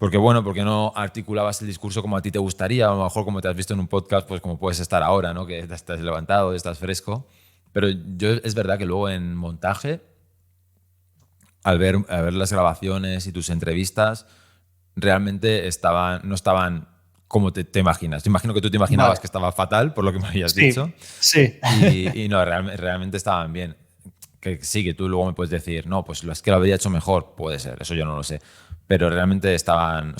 [SPEAKER 2] no articulabas el discurso como a ti te gustaría, o a lo mejor como te has visto en un podcast, pues como puedes estar ahora, ¿no? Que estás levantado, estás fresco. Pero es verdad que luego en montaje, al ver las grabaciones y tus entrevistas, realmente no estaban como te imaginas. Te imagino que tú te imaginabas que estaba fatal, por lo que me habías dicho.
[SPEAKER 1] Sí.
[SPEAKER 2] Y no, realmente estaban bien. Que sí, que tú luego me puedes decir, no, pues es que lo habría hecho mejor, puede ser, eso yo no lo sé. Pero realmente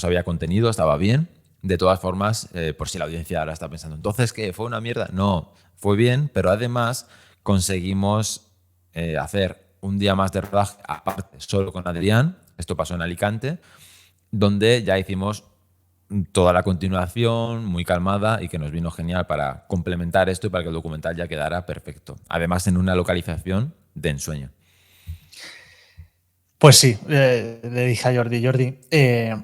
[SPEAKER 2] había contenido, estaba bien. De todas formas, por si la audiencia ahora está pensando, ¿entonces qué? ¿Fue una mierda? No, fue bien, pero además conseguimos hacer un día más de rodaje aparte, solo con Adrián. Esto pasó en Alicante, donde ya hicimos toda la continuación muy calmada y que nos vino genial para complementar esto y para que el documental ya quedara perfecto. Además, en una localización de ensueño.
[SPEAKER 1] Pues sí, le dije a Jordi,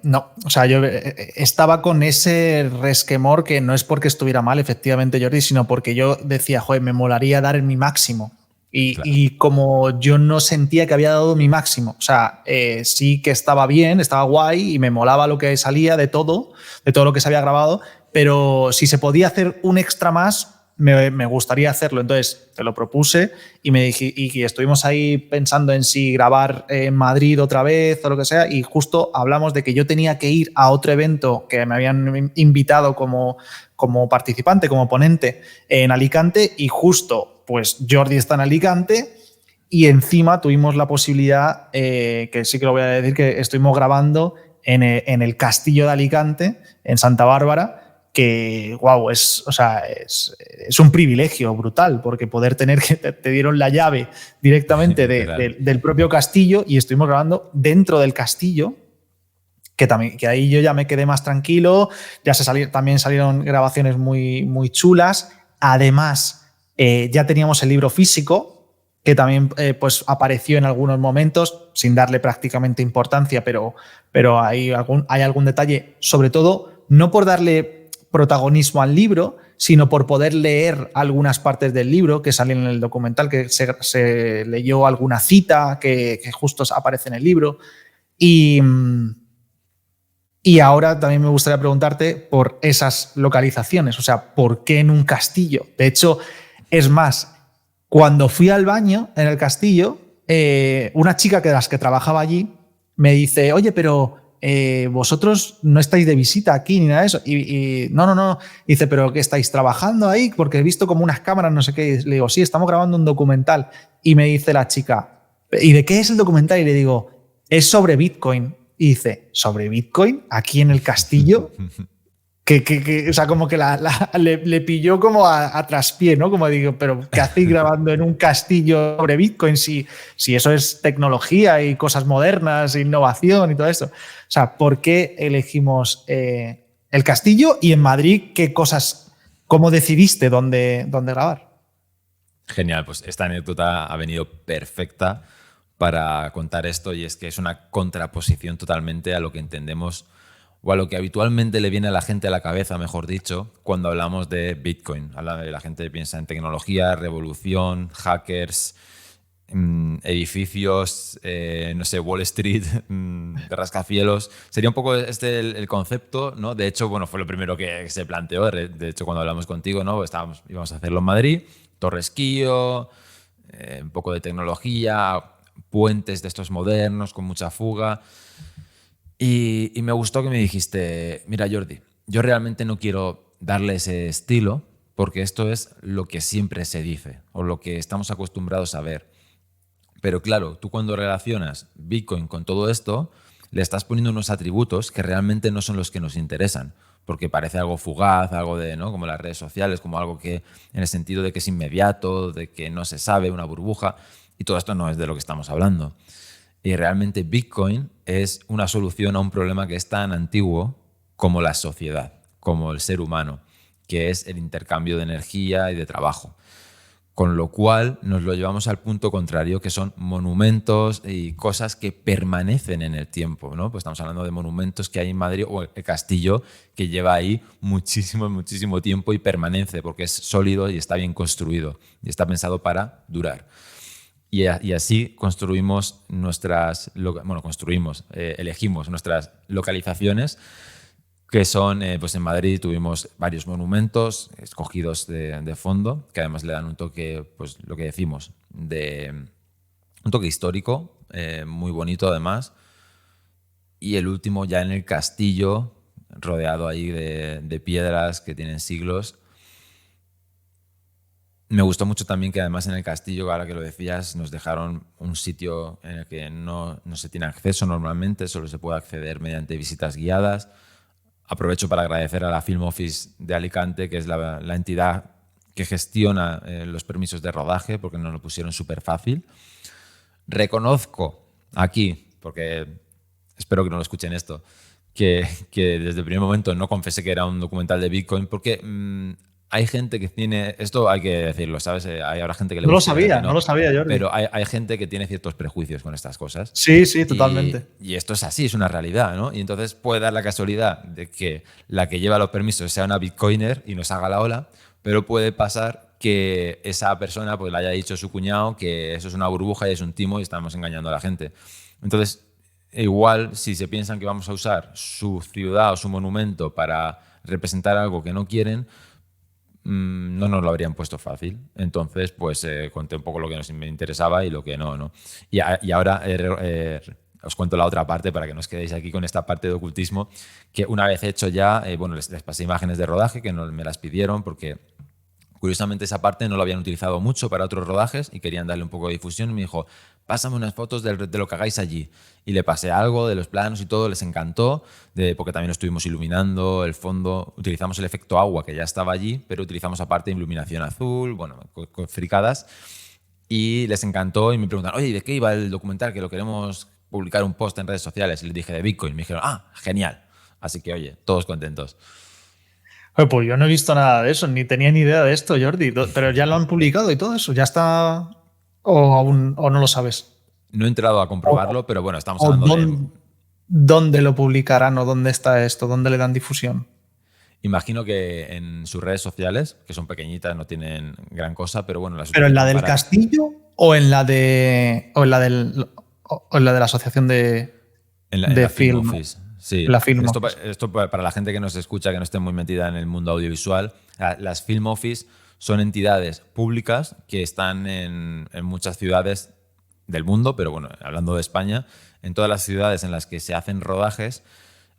[SPEAKER 1] no, o sea, yo estaba con ese resquemor, que no es porque estuviera mal, efectivamente, Jordi, sino porque yo decía, joder, me molaría dar mi máximo.
[SPEAKER 2] Claro.
[SPEAKER 1] Y como yo no sentía que había dado mi máximo, o sea, sí que estaba bien, estaba guay y me molaba lo que salía de todo lo que se había grabado, pero si se podía hacer un extra más, me gustaría hacerlo. Entonces te lo propuse y me dije, y estuvimos ahí pensando en si grabar en Madrid otra vez o lo que sea, y justo hablamos de que yo tenía que ir a otro evento que me habían invitado como participante, como ponente en Alicante, y justo pues Jordi está en Alicante y encima tuvimos la posibilidad, que sí que lo voy a decir, que estuvimos grabando en el Castillo de Alicante, en Santa Bárbara, que, wow, es un privilegio brutal, porque poder tener que te dieron la llave directamente
[SPEAKER 2] Literal.
[SPEAKER 1] del propio castillo y estuvimos grabando dentro del castillo, que ahí yo ya me quedé más tranquilo, ya también salieron grabaciones muy, muy chulas. Además, ya teníamos el libro físico, que también pues apareció en algunos momentos, sin darle prácticamente importancia, pero hay algún detalle, sobre todo, no por darle protagonismo al libro, sino por poder leer algunas partes del libro que salen en el documental, que se leyó alguna cita que justo aparece en el libro. Y, y ahora también me gustaría preguntarte por esas localizaciones, o sea, ¿por qué en un castillo? De hecho, es más, cuando fui al baño en el castillo, una chica de las que trabajaba allí me dice, oye, pero vosotros no estáis de visita aquí ni nada de eso. Y no, no, no. Dice, pero ¿qué estáis trabajando ahí? Porque he visto como unas cámaras, no sé qué. Y le digo, sí, estamos grabando un documental. Y me dice la chica, ¿y de qué es el documental? Y le digo, es sobre Bitcoin. Y dice, ¿sobre Bitcoin? ¿Aquí en el castillo? O sea, como que le pilló como a traspié, ¿no? Como digo, pero ¿qué hacéis grabando en un castillo sobre Bitcoin si eso es tecnología y cosas modernas, innovación y todo eso? O sea, ¿por qué elegimos el castillo? Y en Madrid, ¿qué cosas, cómo decidiste dónde grabar?
[SPEAKER 2] Genial, pues esta anécdota ha venido perfecta para contar esto y es que es una contraposición totalmente a lo que entendemos o a lo que habitualmente le viene a la gente a la cabeza, mejor dicho, cuando hablamos de Bitcoin. La gente piensa en tecnología, revolución, hackers, edificios, no sé, Wall Street, rascacielos. Sería un poco este el concepto, ¿no? De hecho, bueno, fue lo primero que se planteó. De hecho, cuando hablamos contigo, ¿no? Íbamos a hacerlo en Madrid, Torresquillo, un poco de tecnología, puentes de estos modernos con mucha fuga. Y me gustó que me dijiste, mira Jordi, yo realmente no quiero darle ese estilo porque esto es lo que siempre se dice o lo que estamos acostumbrados a ver. Pero claro, tú cuando relacionas Bitcoin con todo esto, le estás poniendo unos atributos que realmente no son los que nos interesan, porque parece algo fugaz, algo de, ¿no? Como las redes sociales, como algo que en el sentido de que es inmediato, de que no se sabe, una burbuja, y todo esto no es de lo que estamos hablando. Y realmente Bitcoin es una solución a un problema que es tan antiguo como la sociedad, como el ser humano, que es el intercambio de energía y de trabajo. Con lo cual nos lo llevamos al punto contrario, que son monumentos y cosas que permanecen en el tiempo, ¿no? Pues estamos hablando de monumentos que hay en Madrid o el castillo que lleva ahí muchísimo, muchísimo tiempo y permanece porque es sólido y está bien construido y está pensado para durar. Y así construimos elegimos nuestras localizaciones, que son, pues en Madrid tuvimos varios monumentos escogidos de fondo, que además le dan un toque, pues lo que decimos, un toque histórico, muy bonito además. Y el último ya en el castillo, rodeado ahí de piedras que tienen siglos. Me gustó mucho también que además en el castillo, ahora que lo decías, nos dejaron un sitio en el que no se tiene acceso normalmente, solo se puede acceder mediante visitas guiadas. Aprovecho para agradecer a la Film Office de Alicante, que es la entidad que gestiona los permisos de rodaje, porque nos lo pusieron súper fácil. Reconozco aquí, porque espero que no lo escuchen esto, que desde el primer momento no confesé que era un documental de Bitcoin, porque hay gente que tiene, esto hay que decirlo, ¿sabes? Habrá gente que le
[SPEAKER 1] No lo
[SPEAKER 2] guste y otra
[SPEAKER 1] sabía,
[SPEAKER 2] que
[SPEAKER 1] no
[SPEAKER 2] no,
[SPEAKER 1] lo sabía, Jordi.
[SPEAKER 2] pero hay gente que tiene ciertos prejuicios con estas cosas.
[SPEAKER 1] Sí, sí, totalmente.
[SPEAKER 2] Y esto es así, es una realidad, ¿no? Y entonces puede dar la casualidad de que la que lleva los permisos sea una bitcoiner y nos haga la ola, pero puede pasar que esa persona pues le haya dicho a su cuñado que eso es una burbuja y es un timo y estamos engañando a la gente. Entonces, igual, si se piensan que vamos a usar su ciudad o su monumento para representar algo que no quieren, no nos lo habrían puesto fácil. Entonces, pues conté un poco lo que nos me interesaba y lo que no. Y ahora os cuento la otra parte para que no os quedéis aquí con esta parte de ocultismo, que una vez hecho ya, bueno, les pasé imágenes de rodaje que no me las pidieron porque curiosamente esa parte no lo habían utilizado mucho para otros rodajes y querían darle un poco de difusión y me dijo, pásame unas fotos de lo que hagáis allí. Y le pasé algo de los planos y todo, les encantó, porque también lo estuvimos iluminando, el fondo, utilizamos el efecto agua que ya estaba allí, pero utilizamos aparte iluminación azul, bueno, con fricadas, y les encantó y me preguntaron, oye, ¿de qué iba el documental? Que lo queremos publicar un post en redes sociales. Y les dije de Bitcoin. Me dijeron, genial. Así que, oye, todos contentos.
[SPEAKER 1] Pues yo no he visto nada de eso, ni tenía ni idea de esto, Jordi. Pero ya lo han publicado y todo eso. ¿Ya está? ¿O no lo sabes?
[SPEAKER 2] No he entrado a comprobarlo, pero bueno, estamos hablando de...
[SPEAKER 1] ¿Dónde lo publicarán o dónde está esto? ¿Dónde le dan difusión?
[SPEAKER 2] Imagino que en sus redes sociales, que son pequeñitas, no tienen gran cosa, pero bueno...
[SPEAKER 1] ¿Pero en la del castillo o en la de la asociación de Film
[SPEAKER 2] Office? Sí.
[SPEAKER 1] La Film
[SPEAKER 2] esto para la gente que nos escucha, que no esté muy metida en el mundo audiovisual, las Film Office son entidades públicas que están en muchas ciudades del mundo, pero bueno, hablando de España, en todas las ciudades en las que se hacen rodajes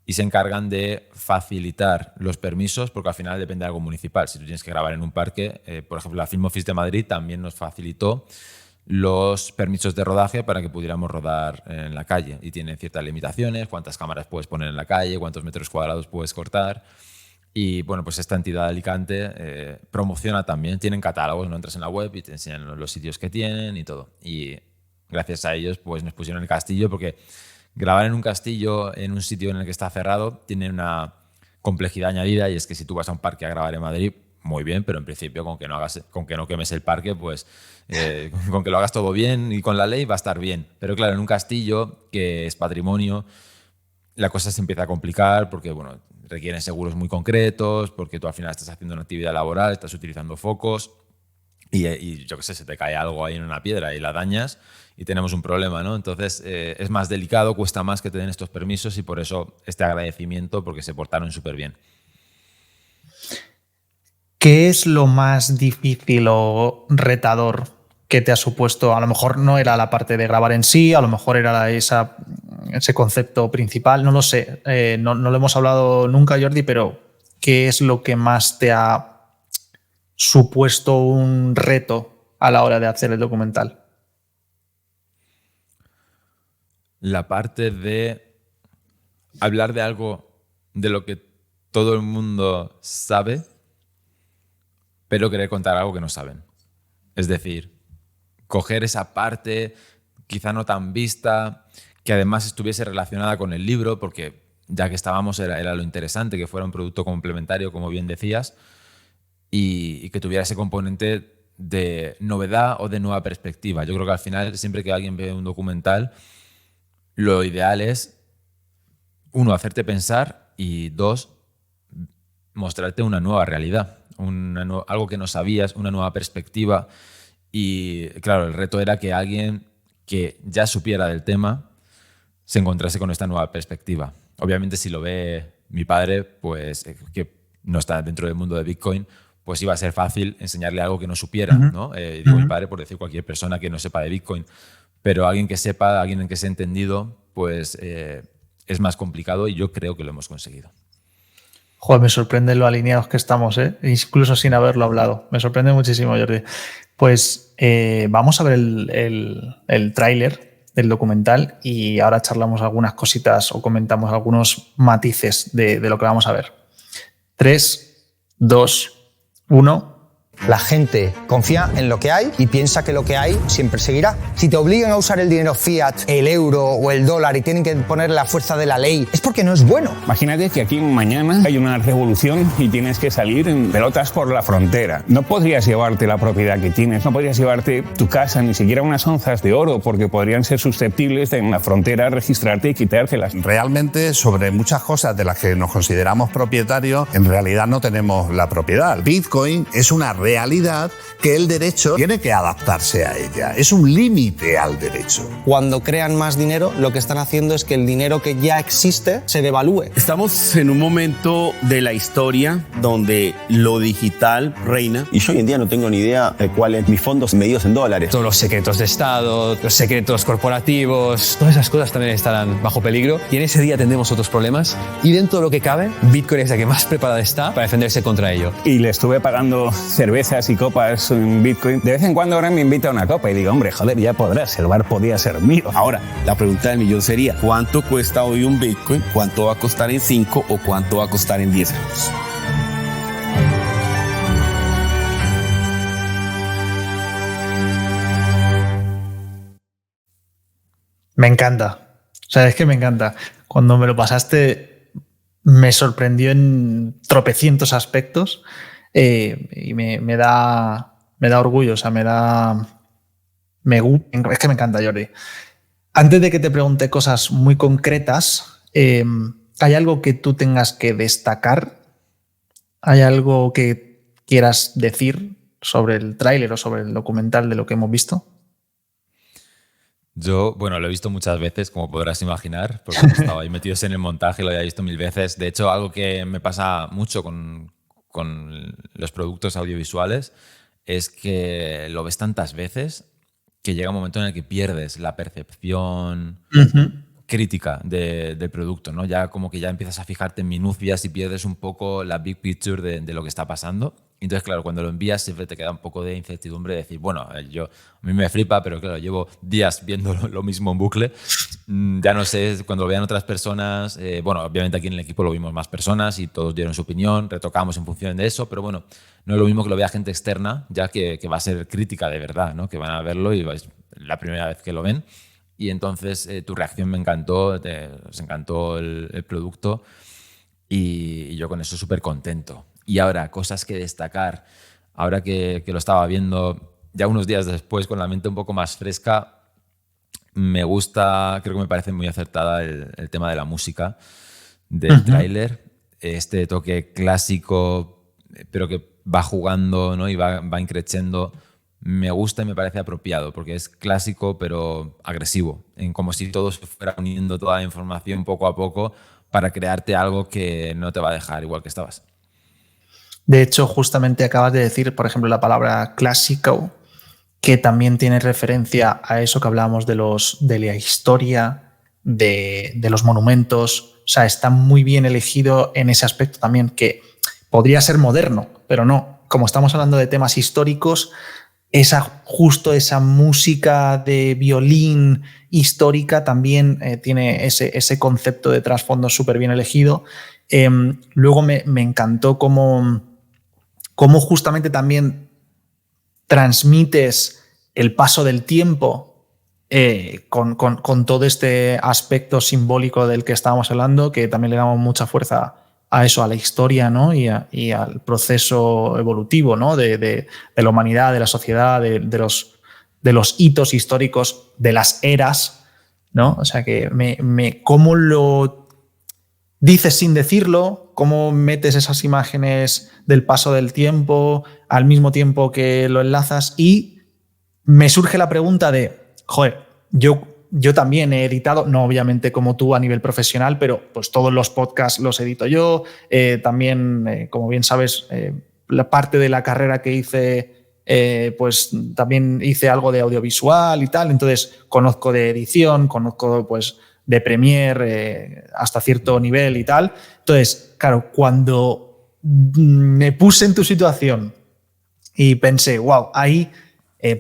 [SPEAKER 2] y se encargan de facilitar los permisos, porque al final depende de algo municipal. Si tú tienes que grabar en un parque, por ejemplo, la Film Office de Madrid también nos facilitó los permisos de rodaje para que pudiéramos rodar en la calle. Y tienen ciertas limitaciones, cuántas cámaras puedes poner en la calle, cuántos metros cuadrados puedes cortar. Y bueno, pues esta entidad de Alicante promociona también, tienen catálogos, no entras en la web y te enseñan los sitios que tienen y todo. Y gracias a ellos pues nos pusieron el castillo, porque grabar en un castillo, en un sitio en el que está cerrado, tiene una complejidad añadida, y es que si tú vas a un parque a grabar en Madrid, muy bien, pero en principio con que no quemes el parque, pues con que lo hagas todo bien y con la ley va a estar bien. Pero claro, en un castillo que es patrimonio, la cosa se empieza a complicar porque bueno, requieren seguros muy concretos, porque tú al final estás haciendo una actividad laboral, estás utilizando focos y yo qué sé, se te cae algo ahí en una piedra y la dañas y tenemos un problema, ¿no? Entonces es más delicado, cuesta más que te den estos permisos y por eso este agradecimiento, porque se portaron súper bien.
[SPEAKER 1] ¿Qué es lo más difícil o retador que te ha supuesto? A lo mejor no era la parte de grabar en sí, a lo mejor era ese concepto principal, no lo sé. No lo hemos hablado nunca, Jordi, pero ¿qué es lo que más te ha supuesto un reto a la hora de hacer el documental?
[SPEAKER 2] La parte de hablar de algo de lo que todo el mundo sabe, pero querer contar algo que no saben. Es decir, coger esa parte quizá no tan vista, que además estuviese relacionada con el libro, porque ya que estábamos era lo interesante, que fuera un producto complementario, como bien decías, y que tuviera ese componente de novedad o de nueva perspectiva. Yo creo que al final, siempre que alguien ve un documental, lo ideal es, uno, hacerte pensar y dos, mostrarte una nueva realidad. Algo que no sabías, una nueva perspectiva. Y claro, el reto era que alguien que ya supiera del tema se encontrase con esta nueva perspectiva. Obviamente, si lo ve mi padre, pues que no está dentro del mundo de Bitcoin, pues iba a ser fácil enseñarle algo que no supiera, ¿no? Digo mi padre por decir cualquier persona que no sepa de Bitcoin, pero alguien que sepa, alguien en que se ha entendido, pues es más complicado y yo creo que lo hemos conseguido.
[SPEAKER 1] Joder, me sorprende lo alineados que estamos, incluso sin haberlo hablado. Me sorprende muchísimo, Jordi. Pues vamos a ver el tráiler del documental y ahora charlamos algunas cositas o comentamos algunos matices de lo que vamos a ver. 3, 2, 1...
[SPEAKER 3] La gente confía en lo que hay y piensa que lo que hay siempre seguirá. Si te obligan a usar el dinero fiat, el euro o el dólar y tienen que poner la fuerza de la ley, es porque no es bueno.
[SPEAKER 4] Imagínate que aquí mañana hay una revolución y tienes que salir en pelotas por la frontera. No podrías llevarte la propiedad que tienes, no podrías llevarte tu casa, ni siquiera unas onzas de oro, porque podrían ser susceptibles de en la frontera registrarte y quitártelas.
[SPEAKER 5] Realmente, sobre muchas cosas de las que nos consideramos propietarios, en realidad no tenemos la propiedad. Bitcoin es una red realidad que el derecho tiene que adaptarse a ella. Es un límite al derecho.
[SPEAKER 3] Cuando crean más dinero, lo que están haciendo es que el dinero que ya existe se devalúe.
[SPEAKER 6] Estamos en un momento de la historia donde lo digital reina.
[SPEAKER 7] Y yo hoy en día no tengo ni idea de cuáles mis fondos medidos en dólares.
[SPEAKER 8] Todos los secretos de Estado, los secretos corporativos, todas esas cosas también estarán bajo peligro y en ese día tendremos otros problemas y dentro de lo que cabe, Bitcoin es la que más preparada está para defenderse contra ello.
[SPEAKER 4] Y le estuve pagando cervezas y copas en Bitcoin. De vez en cuando ahora me invita a una copa y digo, hombre, joder, ya podrás, el bar podía ser mío.
[SPEAKER 6] Ahora, la pregunta del millón sería, ¿cuánto cuesta hoy un Bitcoin? ¿Cuánto va a costar en 5 o cuánto va a costar en 10 años?
[SPEAKER 1] Me encanta. O sea, es que me encanta. Cuando me lo pasaste, me sorprendió en tropecientos aspectos y me da orgullo. O sea, es que me encanta, Jordi. Antes de que te pregunte cosas muy concretas, ¿hay algo que tú tengas que destacar? ¿Hay algo que quieras decir sobre el tráiler o sobre el documental de lo que hemos visto?
[SPEAKER 2] Yo, bueno, lo he visto muchas veces, como podrás imaginar, porque hemos estado ahí metidos en el montaje y lo he visto 1000 veces. De hecho, algo que me pasa mucho con los productos audiovisuales es que lo ves tantas veces que llega un momento en el que pierdes la percepción crítica del producto, ¿no? Ya como que ya empiezas a fijarte en minucias y pierdes un poco la big picture de lo que está pasando. Entonces, claro, cuando lo envías siempre te queda un poco de incertidumbre de decir, bueno, a mí me flipa, pero claro, llevo días viendo lo mismo en bucle. Ya no sé, cuando lo vean otras personas, bueno, obviamente aquí en el equipo lo vimos más personas y todos dieron su opinión, retocamos en función de eso, pero bueno, no es lo mismo que lo vea gente externa, ya que va a ser crítica de verdad, ¿no? Que van a verlo y es la primera vez que lo ven. Y entonces tu reacción me encantó, os encantó el producto y yo con eso súper contento. Y ahora, cosas que destacar. Ahora que lo estaba viendo ya unos días después con la mente un poco más fresca, me gusta, creo que me parece muy acertada el tema de la música del tráiler. Este toque clásico, pero que va jugando, ¿no? Y va increciendo. Me gusta y me parece apropiado porque es clásico pero agresivo, como si todo se fuera uniendo toda la información poco a poco para crearte algo que no te va a dejar igual que estabas.
[SPEAKER 1] De hecho, justamente acabas de decir, por ejemplo, la palabra clásico, que también tiene referencia a eso que hablábamos de la historia, de los monumentos. O sea, está muy bien elegido en ese aspecto también, que podría ser moderno, pero no. Como estamos hablando de temas históricos, justo esa música de violín histórica también tiene ese concepto de trasfondo súper bien elegido. Luego me encantó cómo justamente también transmites el paso del tiempo con todo este aspecto simbólico del que estábamos hablando, que también le damos mucha fuerza a eso, a la historia, ¿no? y al proceso evolutivo, ¿no? de la humanidad, de la sociedad, de los hitos históricos, de las eras, ¿no? O sea que cómo lo dices sin decirlo, cómo metes esas imágenes del paso del tiempo al mismo tiempo que lo enlazas, y me surge la pregunta de, joder, yo también he editado, no obviamente como tú a nivel profesional, pero pues todos los podcasts los edito yo. También, como bien sabes, la parte de la carrera que hice, pues también hice algo de audiovisual y tal. Entonces conozco de edición, conozco pues de Premiere hasta cierto nivel y tal. Entonces, claro, cuando me puse en tu situación y pensé, wow, ahí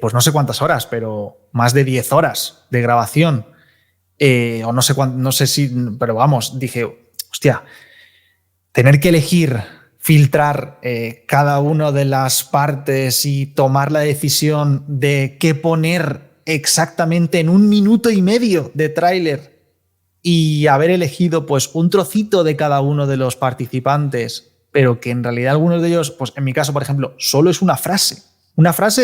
[SPEAKER 1] pues no sé cuántas horas, pero más de 10 horas de grabación, o no sé cuánto, no sé si, pero vamos, dije, hostia, tener que elegir, filtrar cada una de las partes y tomar la decisión de qué poner exactamente en 1 minuto y medio de tráiler y haber elegido pues un trocito de cada uno de los participantes, pero que en realidad algunos de ellos, pues en mi caso, por ejemplo, solo es una frase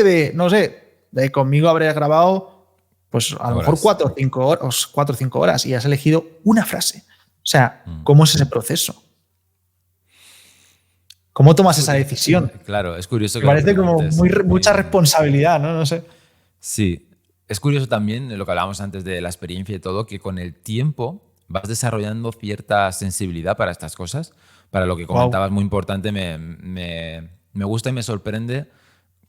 [SPEAKER 1] de, no sé, de conmigo habrías grabado pues a lo mejor 4 o 5 horas y has elegido una frase. O sea, ¿cómo es ese proceso? ¿Cómo tomas esa decisión?
[SPEAKER 2] Claro, es curioso
[SPEAKER 1] Me
[SPEAKER 2] que lo
[SPEAKER 1] parece como
[SPEAKER 2] preguntes.
[SPEAKER 1] mucha responsabilidad, ¿no? No sé.
[SPEAKER 2] Sí, es curioso también lo que hablábamos antes de la experiencia y todo, que con el tiempo vas desarrollando cierta sensibilidad para estas cosas. Para lo que
[SPEAKER 1] Wow.
[SPEAKER 2] comentabas, muy importante, me gusta y me sorprende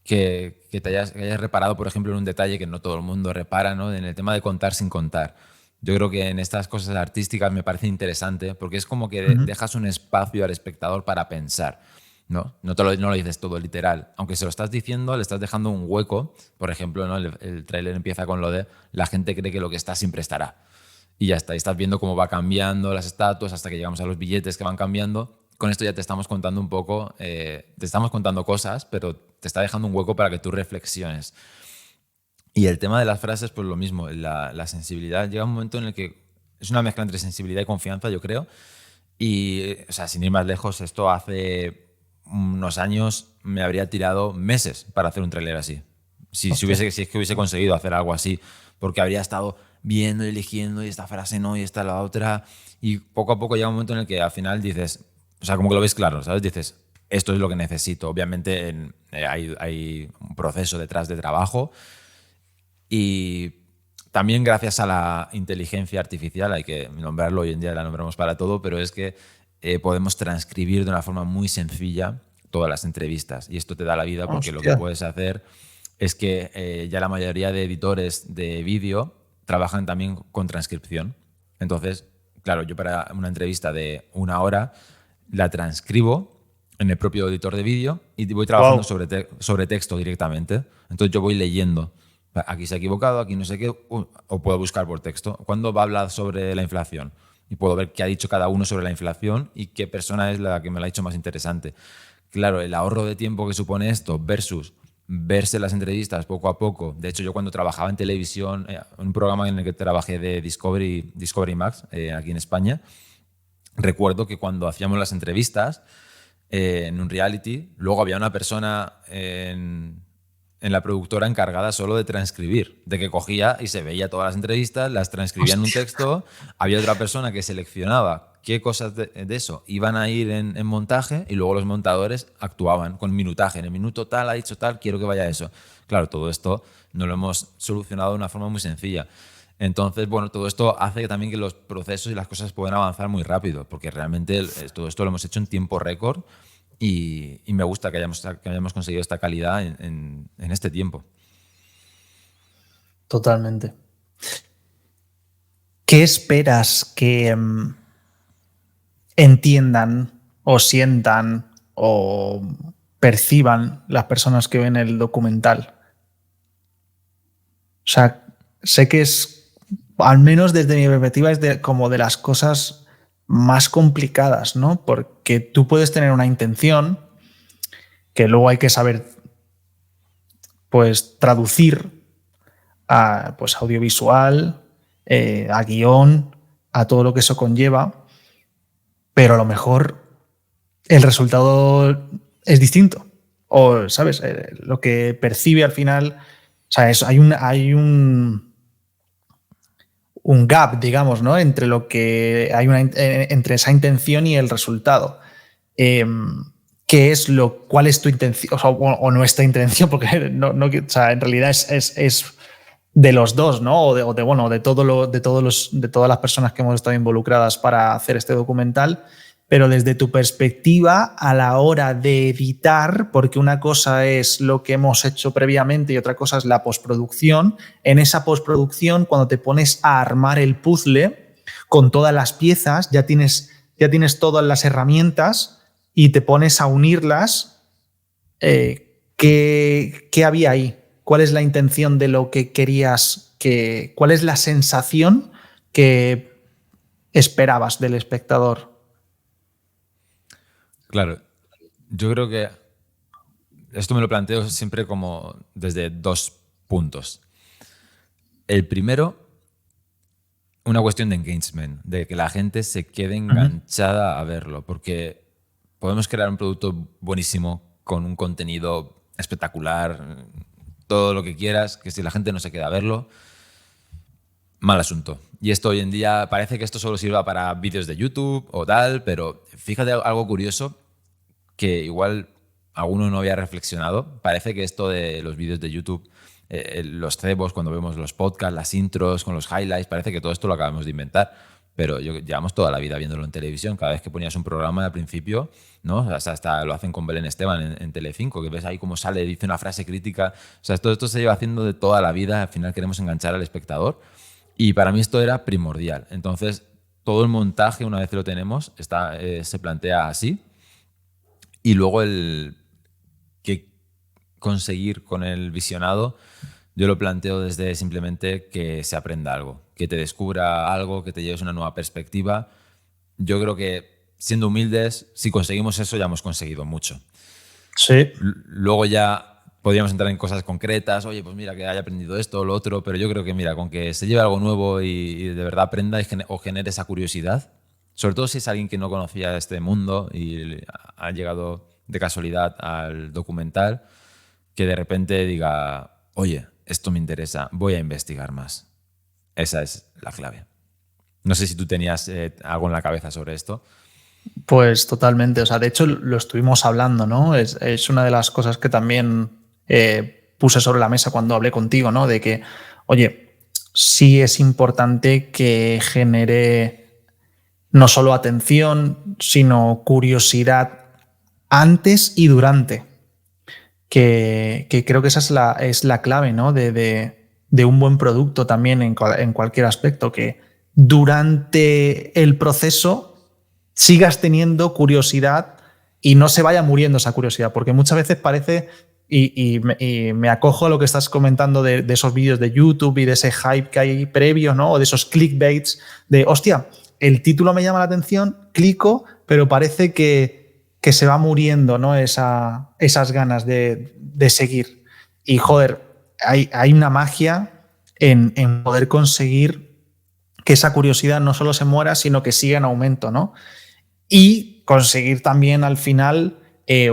[SPEAKER 2] que que hayas reparado, por ejemplo, en un detalle que no todo el mundo repara, ¿no? En el tema de contar sin contar. Yo creo que en estas cosas artísticas me parece interesante porque es como que dejas un espacio al espectador para pensar. No lo dices todo literal. Aunque se lo estás diciendo, le estás dejando un hueco. Por ejemplo, ¿no? El tráiler empieza con lo de la gente cree que lo que está siempre estará. Y ya está. Y estás viendo cómo va cambiando las estatuas hasta que llegamos a los billetes que van cambiando. Con esto ya te estamos contando un poco, te estamos contando cosas, pero te está dejando un hueco para que tú reflexiones. Y el tema de las frases, pues lo mismo. La sensibilidad llega un momento en el que es una mezcla entre sensibilidad y confianza, yo creo. Y, o sea, sin ir más lejos, esto hace unos años me habría tirado meses para hacer un tráiler así. Si es que hubiese conseguido hacer algo así, porque habría estado viendo y eligiendo y esta frase no y esta la otra, y poco a poco llega un momento en el que al final dices, o sea, como que lo ves claro, ¿sabes? Dices, esto es lo que necesito. Obviamente hay un proceso detrás de trabajo y también gracias a la inteligencia artificial, hay que nombrarlo, hoy en día la nombramos para todo, pero es que podemos transcribir de una forma muy sencilla todas las entrevistas. Y esto te da la vida porque lo que puedes hacer es que ya la mayoría de editores de vídeo trabajan también con transcripción. Entonces, claro, yo para una entrevista de 1 hora la transcribo en el propio editor de vídeo y voy trabajando sobre texto directamente. Entonces yo voy leyendo. Aquí se ha equivocado, aquí no sé qué, o puedo buscar por texto. ¿Cuándo va a hablar sobre la inflación? Y puedo ver qué ha dicho cada uno sobre la inflación y qué persona es la que me la ha hecho más interesante. Claro, el ahorro de tiempo que supone esto versus verse las entrevistas poco a poco. De hecho, yo cuando trabajaba en televisión, un programa en el que trabajé de Discovery Max, aquí en España, recuerdo que cuando hacíamos las entrevistas en un reality, luego había una persona en la productora encargada solo de transcribir, de que cogía y se veía todas las entrevistas, las transcribía en un texto, había otra persona que seleccionaba qué cosas de eso iban a ir en montaje y luego los montadores actuaban con minutaje. En el minuto tal ha dicho tal, quiero que vaya eso. Claro, todo esto no lo hemos solucionado de una forma muy sencilla. Entonces, bueno, todo esto hace también que los procesos y las cosas puedan avanzar muy rápido, porque realmente todo esto lo hemos hecho en tiempo récord. Y me gusta que hayamos conseguido esta calidad en este tiempo.
[SPEAKER 1] Totalmente. ¿Qué esperas que entiendan o sientan o perciban las personas que ven el documental? O sea, sé que es, al menos desde mi perspectiva, es como de las cosas más complicadas, ¿no? Porque tú puedes tener una intención que luego hay que saber, pues, traducir a, pues, audiovisual, a guión, a todo lo que eso conlleva, pero a lo mejor el resultado es distinto. O, ¿sabes? Lo que percibe al final, o sea, hay un gap, digamos, ¿no? Entre lo que hay entre esa intención y el resultado. ¿Cuál es tu intención? O sea, o nuestra intención, porque o sea, en realidad es de los dos, ¿no? O de todas las personas que hemos estado involucradas para hacer este documental, pero desde tu perspectiva a la hora de editar, porque una cosa es lo que hemos hecho previamente y otra cosa es la postproducción. En esa postproducción, cuando te pones a armar el puzzle con todas las piezas, ya tienes todas las herramientas y te pones a unirlas. ¿Qué había ahí? ¿Cuál es la intención de lo que querías cuál es la sensación que esperabas del espectador?
[SPEAKER 2] Claro, yo creo que esto me lo planteo siempre como desde 2 puntos. El primero, una cuestión de engagement, de que la gente se quede enganchada a verlo, porque podemos crear un producto buenísimo con un contenido espectacular, todo lo que quieras, que si la gente no se queda a verlo, mal asunto. Y esto hoy en día parece que esto solo sirva para vídeos de YouTube o tal, pero fíjate algo curioso. que igual alguno no había reflexionado. Parece que esto de los vídeos de YouTube, los cebos, cuando vemos los podcasts, las intros con los highlights, parece que todo esto lo acabamos de inventar. Pero llevamos toda la vida viéndolo en televisión. Cada vez que ponías un programa al principio, ¿no? O sea, hasta lo hacen con Belén Esteban en Telecinco, que ves ahí cómo sale, dice una frase crítica. O sea, todo esto se lleva haciendo de toda la vida. Al final queremos enganchar al espectador. Y para mí esto era primordial. Entonces, todo el montaje, una vez que lo tenemos, se plantea así. Y luego el que conseguir con el visionado, yo lo planteo desde simplemente que se aprenda algo, que te descubra algo, que te lleves una nueva perspectiva. Yo creo que, siendo humildes, si conseguimos eso, ya hemos conseguido mucho.
[SPEAKER 1] Sí.
[SPEAKER 2] Luego ya podríamos entrar en cosas concretas. Oye, pues mira, que haya aprendido esto o lo otro. Pero yo creo que, mira, con que se lleve algo nuevo y de verdad aprenda o genere esa curiosidad, sobre todo si es alguien que no conocía este mundo y ha llegado de casualidad al documental, que de repente diga, oye, esto me interesa, voy a investigar más. Esa es la clave. No sé si tú tenías algo en la cabeza sobre esto.
[SPEAKER 1] Pues totalmente. O sea, de hecho, lo estuvimos hablando, ¿no? Es una de las cosas que también puse sobre la mesa cuando hablé contigo, ¿no? De que, oye, sí es importante que genere no solo atención, sino curiosidad antes y durante. Que creo que esa es la clave, ¿no? De un buen producto también en cualquier aspecto, que durante el proceso sigas teniendo curiosidad y no se vaya muriendo esa curiosidad, porque muchas veces parece, y me acojo a lo que estás comentando de esos vídeos de YouTube y de ese hype que hay previo, ¿no? O de esos clickbaits de, hostia, el título me llama la atención, clico, pero parece que se va muriendo, ¿no? Esas ganas de seguir. Y, joder, hay una magia en poder conseguir que esa curiosidad no solo se muera, sino que siga en aumento, ¿no? Y conseguir también al final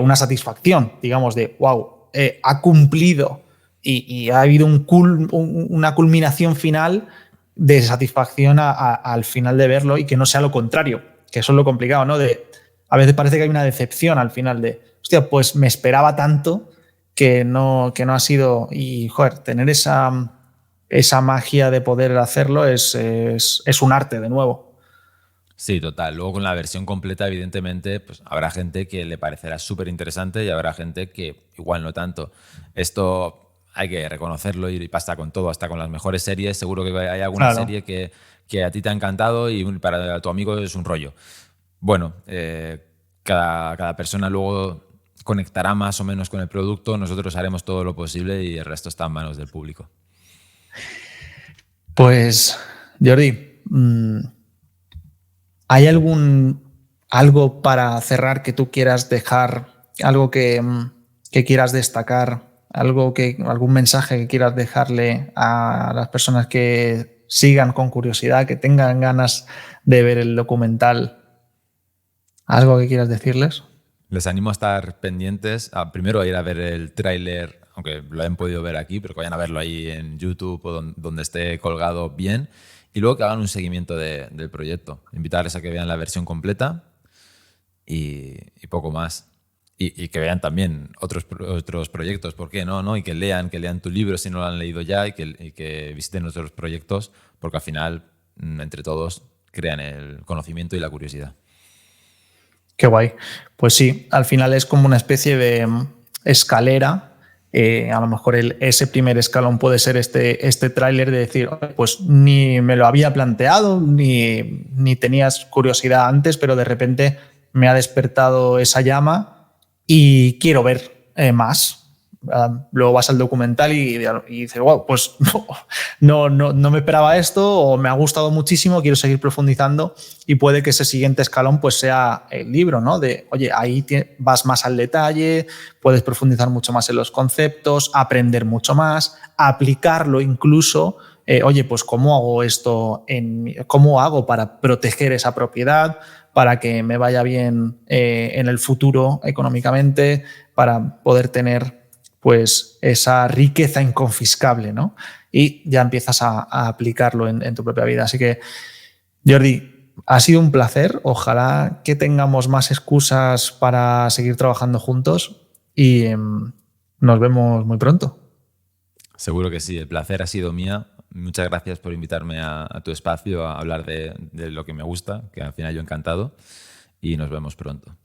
[SPEAKER 1] una satisfacción, digamos, de, wow, ha cumplido y ha habido una culminación final de satisfacción al final de verlo, y que no sea lo contrario, que eso es lo complicado, ¿no? A veces parece que hay una decepción al final de, hostia, pues me esperaba tanto que no ha sido. Y, joder, tener esa magia de poder hacerlo es un arte, de nuevo.
[SPEAKER 2] Sí, total. Luego con la versión completa, evidentemente, pues habrá gente que le parecerá súper interesante y habrá gente que igual no tanto. Esto hay que reconocerlo y pasa con todo, hasta con las mejores series. Seguro que hay alguna serie que a ti te ha encantado y para tu amigo es un rollo. Bueno, cada persona luego conectará más o menos con el producto. Nosotros haremos todo lo posible y el resto está en manos del público.
[SPEAKER 1] Pues, Jordi, ¿hay algo para cerrar que tú quieras dejar? ¿Algo que quieras destacar? ¿Algún mensaje que quieras dejarle a las personas que sigan con curiosidad, que tengan ganas de ver el documental? ¿Algo que quieras decirles?
[SPEAKER 2] Les animo a estar pendientes, primero a ir a ver el tráiler, aunque lo hayan podido ver aquí, pero que vayan a verlo ahí en YouTube o donde esté colgado bien, y luego que hagan un seguimiento del proyecto. Invitarles a que vean la versión completa y poco más. Y que vean también otros proyectos, ¿por qué no? Y que lean tu libro si no lo han leído ya y que visiten nuestros proyectos, porque al final, entre todos, crean el conocimiento y la curiosidad.
[SPEAKER 1] Qué guay. Pues sí, al final es como una especie de escalera. A lo mejor ese primer escalón puede ser este tráiler de decir, pues ni me lo había planteado, ni tenías curiosidad antes, pero de repente me ha despertado esa llama y quiero ver más. Luego vas al documental y dices, wow, pues no me esperaba esto, o me ha gustado muchísimo, quiero seguir profundizando, y puede que ese siguiente escalón pues sea el libro, ¿no? De, oye, ahí vas más al detalle, puedes profundizar mucho más en los conceptos, aprender mucho más, aplicarlo incluso. Oye, pues ¿cómo hago esto? ¿Cómo hago para proteger esa propiedad, para que me vaya bien en el futuro económicamente, para poder tener pues esa riqueza inconfiscable, ¿no? Y ya empiezas a aplicarlo en tu propia vida. Así que, Jordi, Ha sido un placer. Ojalá que tengamos más excusas para seguir trabajando juntos y nos vemos muy pronto.
[SPEAKER 2] Seguro que sí, el placer ha sido mía. Muchas gracias por invitarme a tu espacio a hablar de lo que me gusta, que al final yo encantado, y nos vemos pronto.